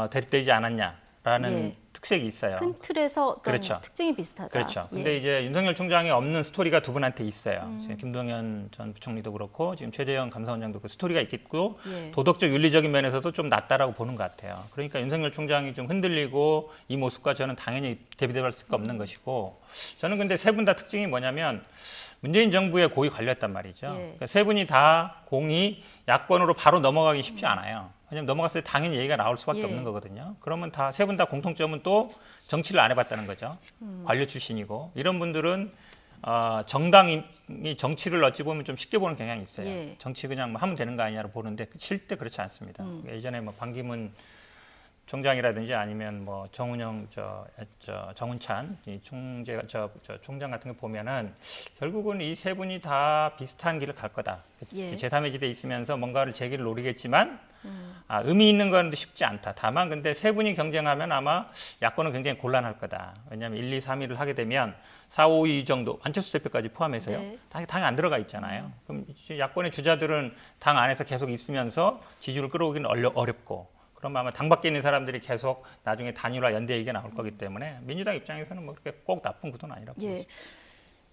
대립되지 않았냐라는 특색이 있어요. 큰 틀에서 어떤 특징이 비슷하다. 그렇죠. 근데 이제 윤석열 총장이 없는 스토리가 두 분한테 있어요. 지금 김동연 전 부총리도 그렇고 지금 최재형 감사원장도 그 스토리가 있겠고 도덕적 윤리적인 면에서도 좀 낫다라고 보는 것 같아요. 그러니까 윤석열 총장이 좀 흔들리고 이 모습과 저는 당연히 대비될 수가 없는 것이고 저는 근데 세 분 다 특징이 뭐냐면 문재인 정부의 고위 관료였단 말이죠. 그러니까 세 분이 다 공이 야권으로 바로 넘어가기 쉽지 않아요. 왜냐면 넘어갔을 때 당연히 얘기가 나올 수밖에 없는 거거든요. 그러면 다 세 분 다 공통점은 또 정치를 안 해봤다는 거죠. 관료 출신이고 이런 분들은 정당이 정치를 어찌 보면 좀 쉽게 보는 경향이 있어요. 정치 그냥 뭐 하면 되는 거 아니냐로 보는데 실제 그렇지 않습니다. 예전에 뭐 반기문 총장이라든지 아니면 뭐 정운영 정운찬 이 총재가 총장 같은 거 보면은 결국은 이 세 분이 다 비슷한 길을 갈 거다. 제3의 지대에 있으면서 뭔가를 제기를 노리겠지만 의미 있는 건 쉽지 않다. 다만 근데 세 분이 경쟁하면 아마 야권은 굉장히 곤란할 거다. 왜냐하면 1, 2, 3위를 하게 되면 4, 5, 2 정도 안철수 대표까지 포함해서요. 당이 안 들어가 있잖아요. 그럼 야권의 주자들은 당 안에서 계속 있으면서 지지율을 끌어오기는 어렵고 그럼 아마 당 밖에 있는 사람들이 계속 나중에 단일화 연대 얘기가 나올 거기 때문에 민주당 입장에서는 뭐 그렇게 꼭 나쁜 구도는 아니라고 보겠습니다.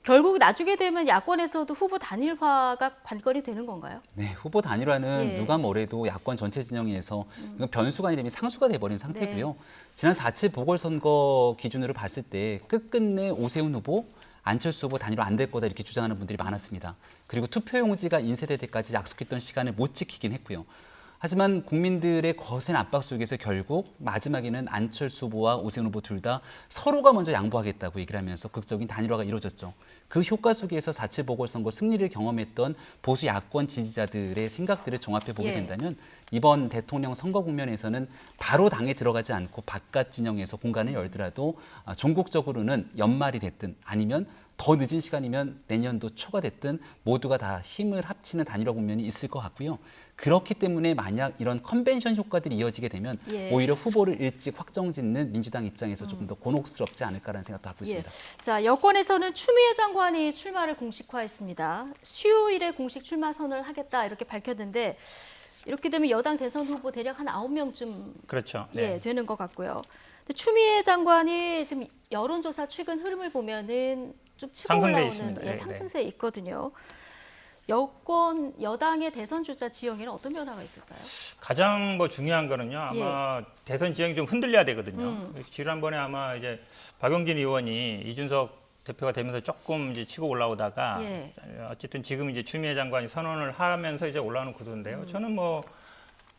결국 나중에 되면 야권에서도 후보 단일화가 관건이 되는 건가요? 네, 후보 단일화는 누가 뭐래도 야권 전체 진영에서 변수가 아니라 이미 상수가 돼버린 상태고요. 지난 4.7 보궐선거 기준으로 봤을 때 끝끝내 오세훈 후보 안철수 후보 단일화 안 될 거다 이렇게 주장하는 분들이 많았습니다. 그리고 투표용지가 인쇄될 때까지 약속했던 시간을 못 지키긴 했고요. 하지만 국민들의 거센 압박 속에서 결국 마지막에는 안철수 후보와 오세훈 후보 둘 다 서로가 먼저 양보하겠다고 얘기를 하면서 극적인 단일화가 이루어졌죠. 그 효과 속에서 4.7 보궐선거 승리를 경험했던 보수 야권 지지자들의 생각들을 종합해 보게 된다면 이번 대통령 선거 국면에서는 바로 당에 들어가지 않고 바깥 진영에서 공간을 열더라도 종국적으로는 연말이 됐든 아니면 더 늦은 시간이면 내년도 초가 됐든 모두가 다 힘을 합치는 단일화 국면이 있을 것 같고요. 그렇기 때문에 만약 이런 컨벤션 효과들이 이어지게 되면 오히려 후보를 일찍 확정짓는 민주당 입장에서 조금 더 곤혹스럽지 않을까라는 생각도 하고 있습니다. 자, 여권에서는 추미애 장관이 출마를 공식화했습니다. 수요일에 공식 출마 선언을 하겠다 이렇게 밝혔는데 이렇게 되면 여당 대선 후보 대략 한 9명쯤 그렇죠. 되는 것 같고요. 근데 추미애 장관이 지금 여론조사 최근 흐름을 보면은 좀 치고 상승세에 올라오는 있습니다. 상승세에 있거든요. 여당의 대선 주자 지형에는 어떤 변화가 있을까요? 가장 중요한 거는요. 아마 대선 지형이 좀 흔들려야 되거든요. 지난번에 아마 이제 박용진 의원이 이준석 대표가 되면서 조금 이제 치고 올라오다가 어쨌든 지금 이제 추미애 장관이 선언을 하면서 이제 올라오는 구도인데요. 저는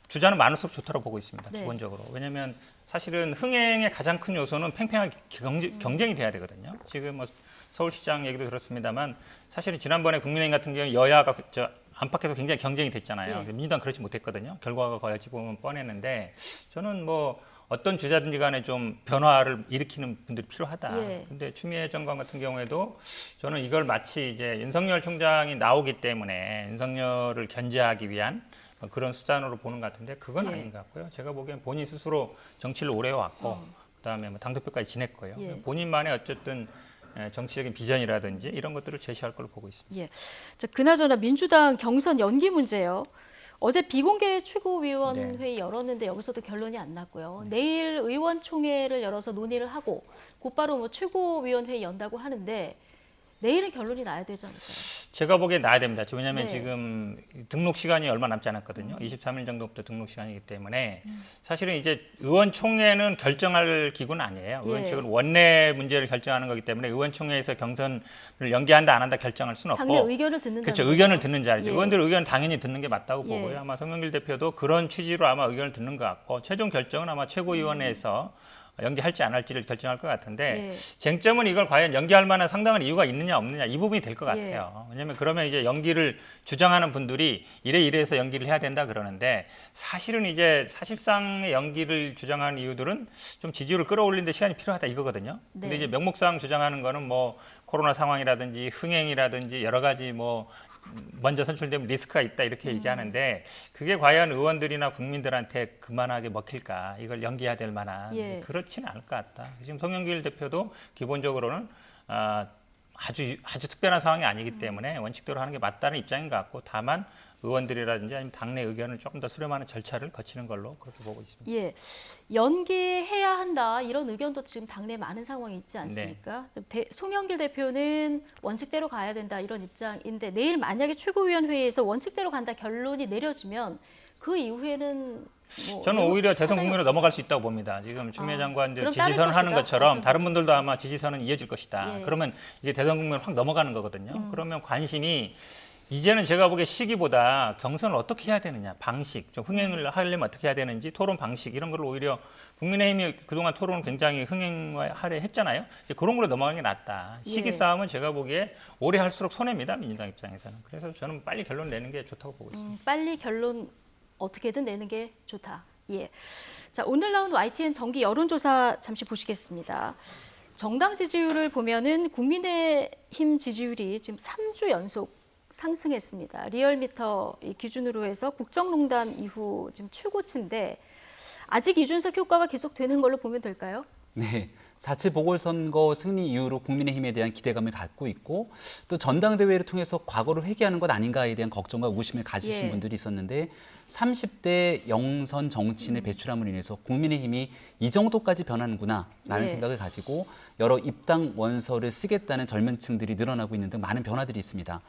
주자는 많을수록 좋다고 보고 있습니다. 기본적으로. 왜냐하면 사실은 흥행의 가장 큰 요소는 팽팽하게 경쟁이 돼야 되거든요. 지금 서울시장 얘기도 들었습니다만 사실은 지난번에 국민의힘 같은 경우는 여야가 안팎에서 굉장히 경쟁이 됐잖아요. 민주당 그렇지 못했거든요. 결과가 거의 어찌 보면 뻔했는데 저는 어떤 주자든지 간에 좀 변화를 일으키는 분들이 필요하다. 근데 추미애 장관 같은 경우에도 저는 이걸 마치 이제 윤석열 총장이 나오기 때문에 윤석열을 견제하기 위한 그런 수단으로 보는 것 같은데 그건 아닌 것 같고요. 제가 보기엔 본인 스스로 정치를 오래 해왔고 그다음에 당대표까지 지냈고요. 본인만의 어쨌든 정치적인 비전이라든지 이런 것들을 제시할 걸로 보고 있습니다. 자, 그나저나 민주당 경선 연기 문제요. 어제 비공개 최고위원회의 열었는데 여기서도 결론이 안 났고요. 내일 의원총회를 열어서 논의를 하고 곧바로 최고위원회의 연다고 하는데 내일은 결론이 나야 되지 않을까요? 제가 보기엔 나야 됩니다. 왜냐하면 지금 등록 시간이 얼마 남지 않았거든요. 23일 정도부터 등록 시간이기 때문에 사실은 이제 의원총회는 결정할 기구는 아니에요. 의원총회는 원내 문제를 결정하는 거기 때문에 의원총회에서 경선을 연기한다 안 한다 결정할 수는 없고. 당내 의견을 듣는 그렇죠. 의견을 듣는 자리죠. 의원들 의견 당연히 듣는 게 맞다고 보고요. 아마 송영길 대표도 그런 취지로 아마 의견을 듣는 것 같고 최종 결정은 아마 최고위원회에서 연기할지 안 할지를 결정할 것 같은데 쟁점은 이걸 과연 연기할 만한 상당한 이유가 있느냐 없느냐 이 부분이 될 것 같아요. 왜냐하면 그러면 이제 연기를 주장하는 분들이 이래서 연기를 해야 된다 그러는데 사실은 이제 사실상의 연기를 주장하는 이유들은 좀 지지율을 끌어올리는 데 시간이 필요하다 이거거든요. 근데 이제 명목상 주장하는 거는 코로나 상황이라든지 흥행이라든지 여러 가지 먼저 선출되면 리스크가 있다 이렇게 얘기하는데 그게 과연 의원들이나 국민들한테 그만하게 먹힐까 이걸 연기해야 될 만한 그렇지는 않을 것 같다. 지금 송영길 대표도 기본적으로는 아주 특별한 상황이 아니기 때문에 원칙대로 하는 게 맞다는 입장인 것 같고 다만 의원들이라든지 아니면 당내 의견을 조금 더 수렴하는 절차를 거치는 걸로 그렇게 보고 있습니다. 연기해야 한다 이런 의견도 지금 당내에 많은 상황이 있지 않습니까? 송영길 대표는 원칙대로 가야 된다 이런 입장인데 내일 만약에 최고위원회의에서 원칙대로 간다 결론이 내려지면 그 이후에는 저는 오히려 대선 국면으로 넘어갈 수 있다고 봅니다. 지금 추미애 장관들 지지선을 하는 것처럼 다른 분들도 아마 지지선은 이어질 것이다. 그러면 이게 대선 국면 확 넘어가는 거거든요. 그러면 관심이 이제는 제가 보기에 시기보다 경선을 어떻게 해야 되느냐, 방식, 좀 흥행을 하려면 어떻게 해야 되는지 토론 방식 이런 걸 오히려 국민의힘이 그동안 토론을 굉장히 흥행하려 했잖아요. 이제 그런 걸로 넘어가는 게 낫다. 시기 싸움은 제가 보기에 오래 할수록 손해입니다. 민주당 입장에서는. 그래서 저는 빨리 결론 내는 게 좋다고 보고 있습니다. 빨리 결론 어떻게든 내는 게 좋다. 자, 오늘 나온 YTN 정기 여론조사 잠시 보시겠습니다. 정당 지지율을 보면은 국민의힘 지지율이 지금 3주 연속 상승했습니다. 리얼미터 기준으로 해서 국정농단 이후 지금 최고치인데 아직 이준석 효과가 계속되는 걸로 보면 될까요? 네. 4.7 보궐선거 승리 이후로 국민의힘에 대한 기대감을 갖고 있고 또 전당대회를 통해서 과거를 회귀하는 것 아닌가에 대한 걱정과 의구심을 가지신 분들이 있었는데 30대 영선 정치인을 배출함으로 인해서 국민의힘이 이 정도까지 변하는구나라는 생각을 가지고 여러 입당 원서를 쓰겠다는 젊은 층들이 늘어나고 있는 등 많은 변화들이 있습니다.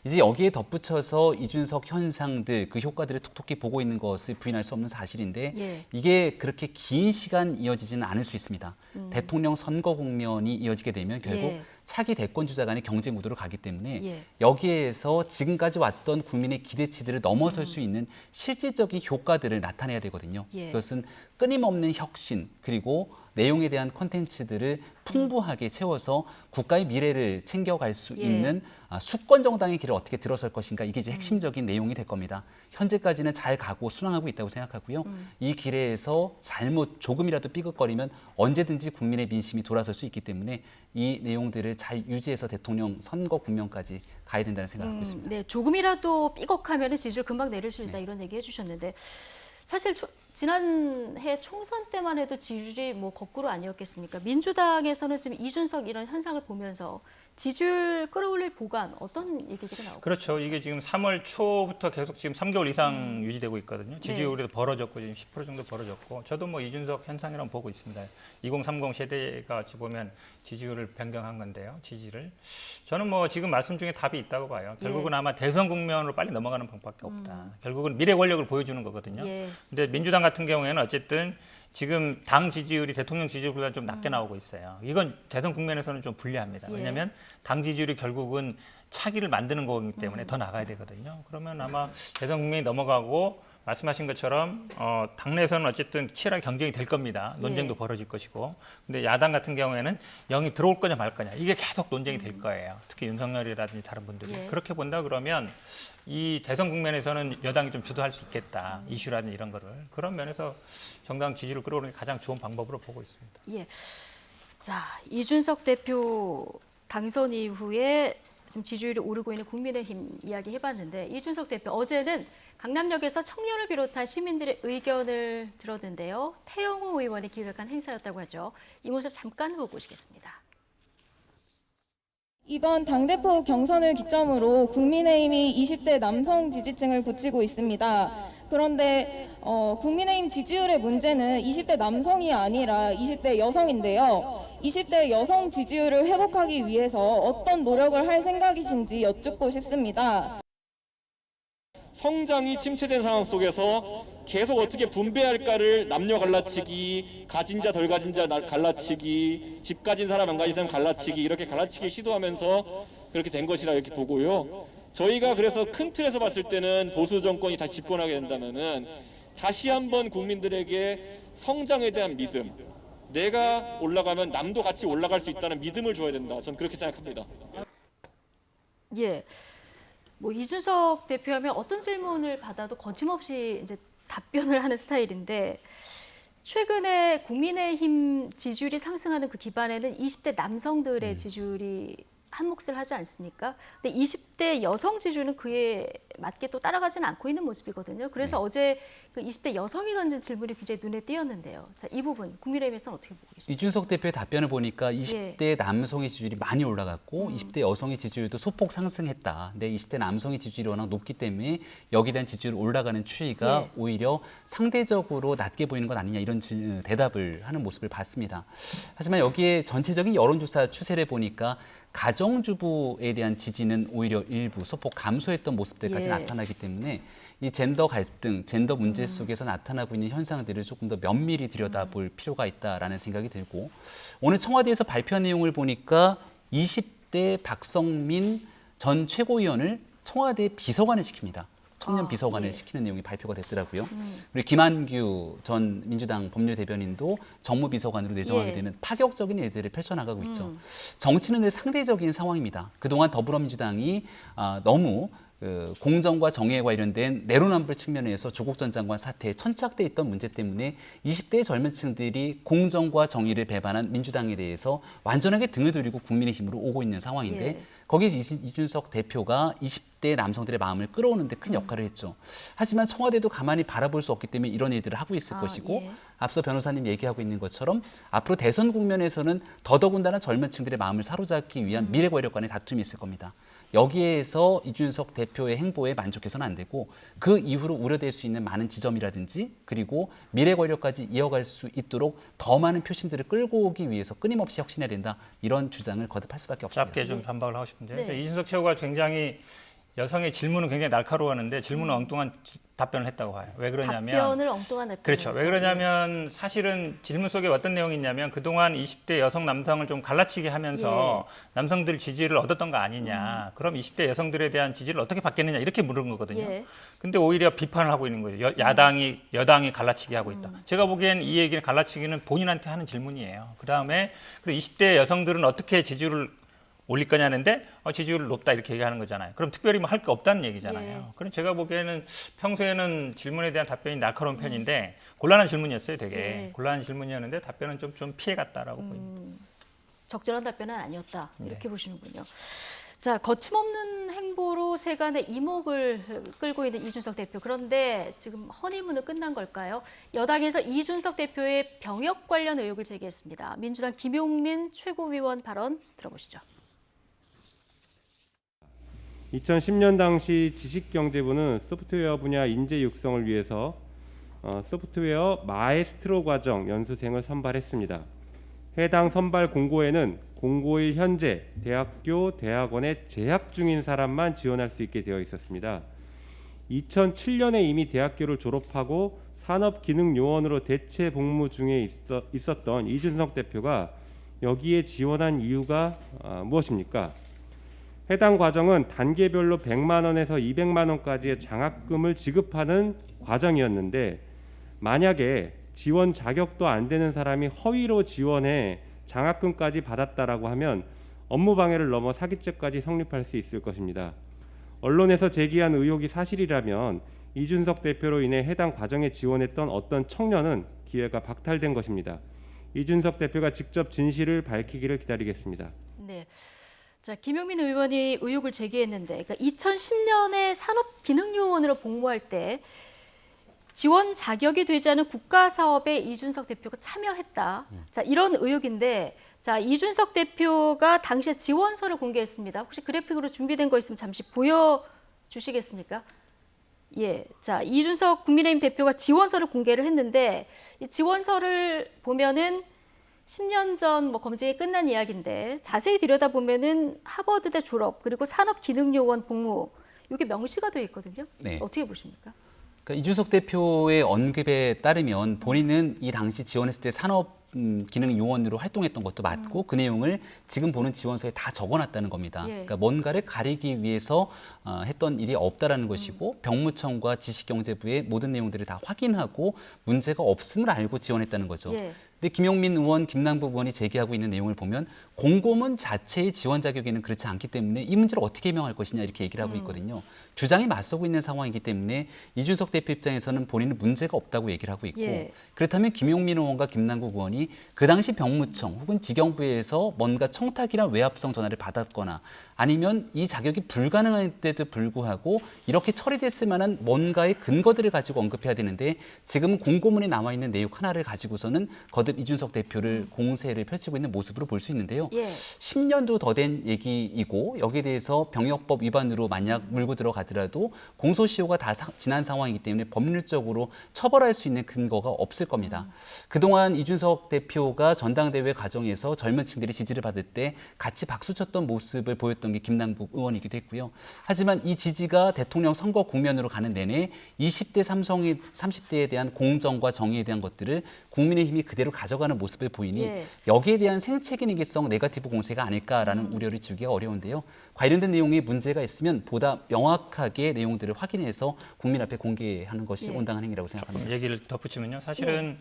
이제 여기에 덧붙여서 이준석 현상들 그 효과들을 톡톡히 보고 있는 것을 부인할 수 없는 사실인데 이게 그렇게 긴 시간 이어지지는 않을 수 있습니다. 대통령 대통령 선거 국면이 이어지게 되면 결국 예. 차기 대권 주자 간의 경쟁 구도로 가기 때문에 예. 여기에서 지금까지 왔던 국민의 기대치들을 넘어설 수 있는 실질적인 효과들을 나타내야 되거든요. 예. 그것은 끊임없는 혁신 그리고 내용에 대한 콘텐츠들을 풍부하게 채워서 국가의 미래를 챙겨갈 수 예. 있는 수권 정당의 길을 어떻게 들어설 것인가 이게 이제 핵심적인 내용이 될 겁니다. 현재까지는 잘 가고 순항하고 있다고 생각하고요. 이 길에서 잘못 조금이라도 삐걱거리면 언제든지 국민의 민심이 돌아설 수 있기 때문에 이 내용들을 잘 유지해서 대통령 선거 국면까지 가야 된다는 생각을 하고 있습니다. 네, 조금이라도 삐걱하면 지지율 금방 내릴 수 있다 이런 얘기 해주셨는데 사실 지난해 총선 때만 해도 지지율이 뭐 거꾸로 아니었겠습니까? 민주당에서는 지금 이준석 이런 현상을 보면서 지지율 끌어올릴 보관 어떤 얘기들이 나오고 그렇죠. 이게 지금 3월 초부터 계속 지금 3개월 이상 유지되고 있거든요. 지지율이 벌어졌고 지금 10% 정도 벌어졌고 저도 뭐 이준석 현상이라고 보고 있습니다. 2030 세대가 어찌 보면 지지율을 변경한 건데요. 지지를 저는 뭐 지금 말씀 중에 답이 있다고 봐요. 결국은 아마 대선 국면으로 빨리 넘어가는 방법밖에 없다. 결국은 미래 권력을 보여주는 거거든요. 예. 근데 민주당 같은 경우에는 어쨌든 지금 당 지지율이 대통령 지지율보다 좀 낮게 나오고 있어요. 이건 대선 국면에서는 좀 불리합니다. 예. 왜냐하면 당 지지율이 결국은 차기를 만드는 거기 때문에 더 나가야 되거든요. 그러면 아마 대선 국면이 넘어가고 말씀하신 것처럼 당내에서는 어쨌든 치열한 경쟁이 될 겁니다. 논쟁도 벌어질 것이고. 근데 야당 같은 경우에는 영이 들어올 거냐 말 거냐 이게 계속 논쟁이 될 거예요. 특히 윤석열이라든지 다른 분들이. 예. 그렇게 본다 그러면 이 대선 국면에서는 여당이 좀 주도할 수 있겠다. 이슈라든지 이런 거를. 그런 면에서 정당 지지를 끌어오는 게 가장 좋은 방법으로 보고 있습니다. 예. 자, 이준석 대표 당선 이후에 지금 지지율이 오르고 있는 국민의힘 이야기 해봤는데 이준석 대표 어제는 강남역에서 청년을 비롯한 시민들의 의견을 들었는데요. 태영호 의원이 기획한 행사였다고 하죠. 이 모습 잠깐 보고 오시겠습니다. 이번 당대표 경선을 기점으로 국민의힘이 20대 남성 지지층을 굳히고 있습니다. 그런데 국민의힘 지지율의 문제는 20대 남성이 아니라 20대 여성인데요. 20대 여성 지지율을 회복하기 위해서 어떤 노력을 할 생각이신지 여쭙고 싶습니다. 성장이 침체된 상황 속에서 계속 어떻게 분배할까를 남녀 갈라치기, 가진 자 덜 가진 자 갈라치기, 집 가진 사람 안 가진 사람 갈라치기 이렇게 갈라치기 시도하면서 그렇게 된 것이라 이렇게 보고요. 저희가 그래서 큰 틀에서 봤을 때는 보수 정권이 다시 집권하게 된다면은 다시 한번 국민들에게 성장에 대한 믿음, 내가 올라가면 남도 같이 올라갈 수 있다는 믿음을 줘야 된다. 저는 그렇게 생각합니다. 예. 뭐 이준석 대표하면 어떤 질문을 받아도 거침없이 이제 답변을 하는 스타일인데 최근에 국민의힘 지지율이 상승하는 그 기반에는 20대 남성들의 지지율이 한 몫을 하지 않습니까? 근데 20대 여성 지지율은 그에 맞게 또 따라가지는 않고 있는 모습이거든요. 그래서 어제 그 20대 여성이 던진 질문이 굉장히 눈에 띄었는데요. 자, 이 부분 국민의힘에서는 어떻게 보고 계십니까? 이준석 대표의 답변을 보니까 20대 남성의 지지율이 많이 올라갔고 20대 여성의 지지율도 소폭 상승했다. 근데 20대 남성의 지지율이 워낙 높기 때문에 여기에 대한 지지율 올라가는 추이가 오히려 상대적으로 낮게 보이는 것 아니냐 이런 대답을 하는 모습을 봤습니다. 하지만 여기에 전체적인 여론조사 추세를 보니까 가정주부에 대한 지지는 오히려 일부 소폭 감소했던 모습들까지 나타나기 때문에 이 젠더 갈등, 젠더 문제 속에서 나타나고 있는 현상들을 조금 더 면밀히 들여다볼 필요가 있다라는 생각이 들고 오늘 청와대에서 발표한 내용을 보니까 20대 박성민 전 최고위원을 청와대 비서관을 시킵니다. 청년 비서관을 시키는 내용이 발표가 됐더라고요. 그리고 김한규 전 민주당 법률대변인도 정무비서관으로 내정하게 되는 파격적인 일들을 펼쳐나가고 있죠. 정치는 늘 상대적인 상황입니다. 그동안 더불어민주당이 너무 공정과 정의에 관련된 내로남불 측면에서 조국 전 장관 사태에 천착돼 있던 문제 때문에 20대의 젊은 층들이 공정과 정의를 배반한 민주당에 대해서 완전하게 등을 돌리고 국민의힘으로 오고 있는 상황인데 거기에 이준석 대표가 20대 남성들의 마음을 끌어오는 데 큰 역할을 했죠. 하지만 청와대도 가만히 바라볼 수 없기 때문에 이런 일들을 하고 있을 것이고 앞서 변호사님 얘기하고 있는 것처럼 앞으로 대선 국면에서는 더더군다나 젊은 층들의 마음을 사로잡기 위한 미래 권력 간의 다툼이 있을 겁니다. 여기에서 이준석 대표의 행보에 만족해서는 안 되고 그 이후로 우려될 수 있는 많은 지점이라든지 그리고 미래 권력까지 이어갈 수 있도록 더 많은 표심들을 끌고 오기 위해서 끊임없이 혁신해야 된다. 이런 주장을 거듭할 수밖에 없습니다. 짧게 좀 반박을 하고 싶은데 이준석 최고가 굉장히 여성의 질문은 굉장히 날카로웠는데 질문은 엉뚱한 답변을 했다고 봐요. 왜 그러냐면 답변을 엉뚱한 답변을 그렇죠. 왜 그러냐면 사실은 질문 속에 어떤 내용이 있냐면 그동안 20대 여성 남성을 좀 갈라치게 하면서 남성들 지지를 얻었던 거 아니냐. 그럼 20대 여성들에 대한 지지를 어떻게 받겠느냐 이렇게 물은 거거든요. 예. 근데 오히려 비판을 하고 있는 거예요. 여당이 갈라치기 하고 있다. 제가 보기엔 이 얘기는 갈라치기는 본인한테 하는 질문이에요. 그다음에 그리고 20대 여성들은 어떻게 지지율을 올릴 거냐는데 지지율 높다 이렇게 얘기하는 거잖아요. 그럼 특별히 뭐 할 게 없다는 얘기잖아요. 예. 그럼 제가 보기에는 평소에는 질문에 대한 답변이 날카로운 편인데 곤란한 질문이었어요. 되게 예. 곤란한 질문이었는데 답변은 좀 피해갔다라고 보입니다. 적절한 답변은 아니었다. 네. 이렇게 보시는군요. 자, 거침없는 행보로 세간의 이목을 끌고 있는 이준석 대표. 그런데 지금 허니문은 끝난 걸까요? 여당에서 이준석 대표의 병역 관련 의혹을 제기했습니다. 민주당 김용민 최고위원 발언 들어보시죠. 2010년 당시 지식경제부는 소프트웨어 분야 인재 육성을 위해서 소프트웨어 마에스트로 과정 연수생을 선발했습니다. 해당 선발 공고에는 공고일 현재 대학교, 대학원에 재학 중인 사람만 지원할 수 있게 되어 있었습니다. 2007년에 이미 대학교를 졸업하고 산업기능요원으로 대체 복무 중에 있었던 이준석 대표가 여기에 지원한 이유가 무엇입니까? 해당 과정은 단계별로 100만 원에서 200만 원까지의 장학금을 지급하는 과정이었는데 만약에 지원 자격도 안 되는 사람이 허위로 지원해 장학금까지 받았다라고 하면 업무방해를 넘어 사기죄까지 성립할 수 있을 것입니다. 언론에서 제기한 의혹이 사실이라면 이준석 대표로 인해 해당 과정에 지원했던 어떤 청년은 기회가 박탈된 것입니다. 이준석 대표가 직접 진실을 밝히기를 기다리겠습니다. 네. 자, 김용민 의원이 의혹을 제기했는데, 그러니까 2010년에 산업기능요원으로 복무할 때 지원 자격이 되지 않은 국가 사업에 이준석 대표가 참여했다. 자, 이런 의혹인데, 자, 이준석 대표가 당시에 지원서를 공개했습니다. 혹시 그래픽으로 준비된 거 있으면 잠시 보여주시겠습니까? 예, 자, 이준석 국민의힘 대표가 지원서를 공개를 했는데 이 지원서를 보면은 10년 전 뭐 검증이 끝난 이야기인데 자세히 들여다보면은 하버드대 졸업 그리고 산업기능요원 복무 이게 명시가 되어 있거든요. 네. 어떻게 보십니까? 그러니까 이준석 대표의 언급에 따르면 본인은 이 당시 지원했을 때 산업기능요원으로 활동했던 것도 맞고 그 내용을 지금 보는 지원서에 다 적어놨다는 겁니다. 예. 그러니까 뭔가를 가리기 위해서 했던 일이 없다라는 것이고 병무청과 지식경제부의 모든 내용들을 다 확인하고 문제가 없음을 알고 지원했다는 거죠. 예. 근데 김용민 의원, 김남국 의원이 제기하고 있는 내용을 보면 공고문 자체의 지원 자격에는 그렇지 않기 때문에 이 문제를 어떻게 해명할 것이냐 이렇게 얘기를 하고 있거든요. 주장이 맞서고 있는 상황이기 때문에 이준석 대표 입장에서는 본인은 문제가 없다고 얘기를 하고 있고 예. 그렇다면 김용민 의원과 김남국 의원이 그 당시 병무청 혹은 지경부에서 뭔가 청탁이나 외압성 전화를 받았거나 아니면 이 자격이 불가능한데도 불구하고 이렇게 처리됐을 만한 뭔가의 근거들을 가지고 언급해야 되는데 지금은 공고문에 나와 있는 내용 하나를 가지고서는 거듭 이준석 대표를 공세를 펼치고 있는 모습으로 볼 수 있는데요. 예. 10년도 더 된 얘기이고 여기에 대해서 병역법 위반으로 만약 물고 들어가더라도 공소시효가 다 지난 상황이기 때문에 법률적으로 처벌할 수 있는 근거가 없을 겁니다. 그동안 이준석 대표가 전당대회 과정에서 젊은 층들이 지지를 받을 때 같이 박수쳤던 모습을 보였던 게 김남국 의원이기도 했고요. 하지만 이 지지가 대통령 선거 국면으로 가는 내내 20대 30대에 대한 공정과 정의에 대한 것들을 국민의힘이 그대로 가져가는 모습을 보이니 예. 여기에 대한 생체기능성 네거티브 공세가 아닐까라는 우려를 주기가 어려운데요. 관련된 내용에 문제가 있으면 보다 명확하게 내용들을 확인해서 국민 앞에 공개하는 것이 예. 온당한 행위라고 생각합니다. 얘기를 덧붙이면요. 사실은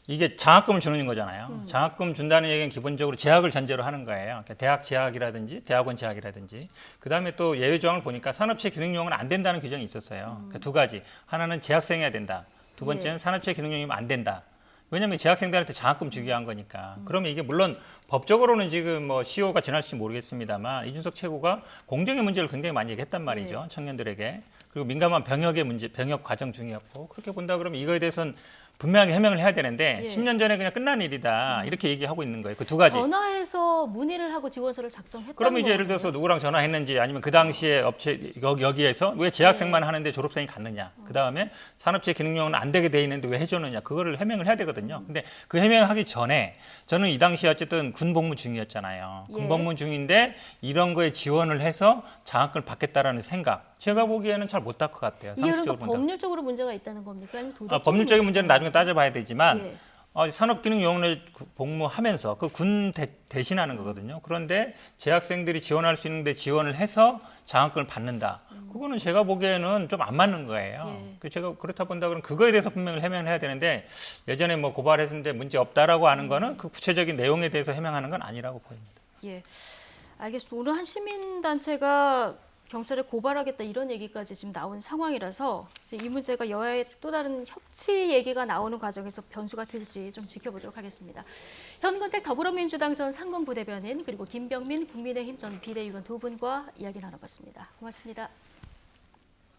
이게 장학금을 주는 거잖아요. 장학금 준다는 얘기는 기본적으로 재학을 전제로 하는 거예요. 그러니까 대학 재학이라든지 대학원 재학이라든지 그다음에 또 예외 조항을 보니까 산업체 기능요원은 안 된다는 규정이 있었어요. 그러니까 두 가지. 하나는 재학생이어야 된다. 두 번째는 예. 산업체 기능요원이면 안 된다. 왜냐하면 재학생들한테 장학금 주기 위한 거니까. 그러면 이게 물론 법적으로는 지금 뭐 시효가 지날지 모르겠습니다만 이준석 최고가 공정의 문제를 굉장히 많이 얘기했단 말이죠. 청년들에게. 그리고 민감한 병역의 문제, 병역 과정 중이었고 그렇게 본다 그러면 이거에 대해서는 분명하게 해명을 해야 되는데 예. 10년 전에 그냥 끝난 일이다 이렇게 얘기하고 있는 거예요. 그 두 가지. 전화해서 문의를 하고 지원서를 작성했다는 그러면 이제 예를 거거든요. 들어서 누구랑 전화했는지 아니면 그 당시에 업체 여기에서 왜 재학생만 하는데 졸업생이 갔느냐. 그다음에 산업체 기능용은 안 되게 돼 있는데 왜 해줬느냐. 그거를 해명을 해야 되거든요. 근데 그 해명하기 전에 저는 이 당시에 어쨌든 군 복무 중이었잖아요. 군 예. 복무 중인데 이런 거에 지원을 해서 장학금을 받겠다라는 생각. 제가 보기에는 잘 못 할 것 같아요. 이게 그러니까 상식적으로 본다면. 법률적으로 문제가 있다는 겁니까? 아니면 도덕적으로 법률적인 문제는 나중에 따져봐야 되지만 예. 산업기능요원에 복무하면서 그 군 대신하는 거거든요. 그런데 재학생들이 지원할 수 있는데 지원을 해서 장학금을 받는다. 그거는 제가 보기에는 좀 안 맞는 거예요. 예. 그 제가 그렇다 본다 그러면 그거에 대해서 분명히 해명을 해야 되는데 예전에 뭐 고발했는데 문제 없다라고 하는 거는 그 구체적인 내용에 대해서 해명하는 건 아니라고 보입니다. 예, 알겠습니다. 오늘 한 시민단체가 경찰에 고발하겠다 이런 얘기까지 지금 나온 상황이라서 이제 이 문제가 여야의 또 다른 협치 얘기가 나오는 과정에서 변수가 될지 좀 지켜보도록 하겠습니다. 현근택 더불어민주당 전 상근부대변인 그리고 김병민 국민의힘 전 비대위원 두 분과 이야기 나눠봤습니다. 고맙습니다.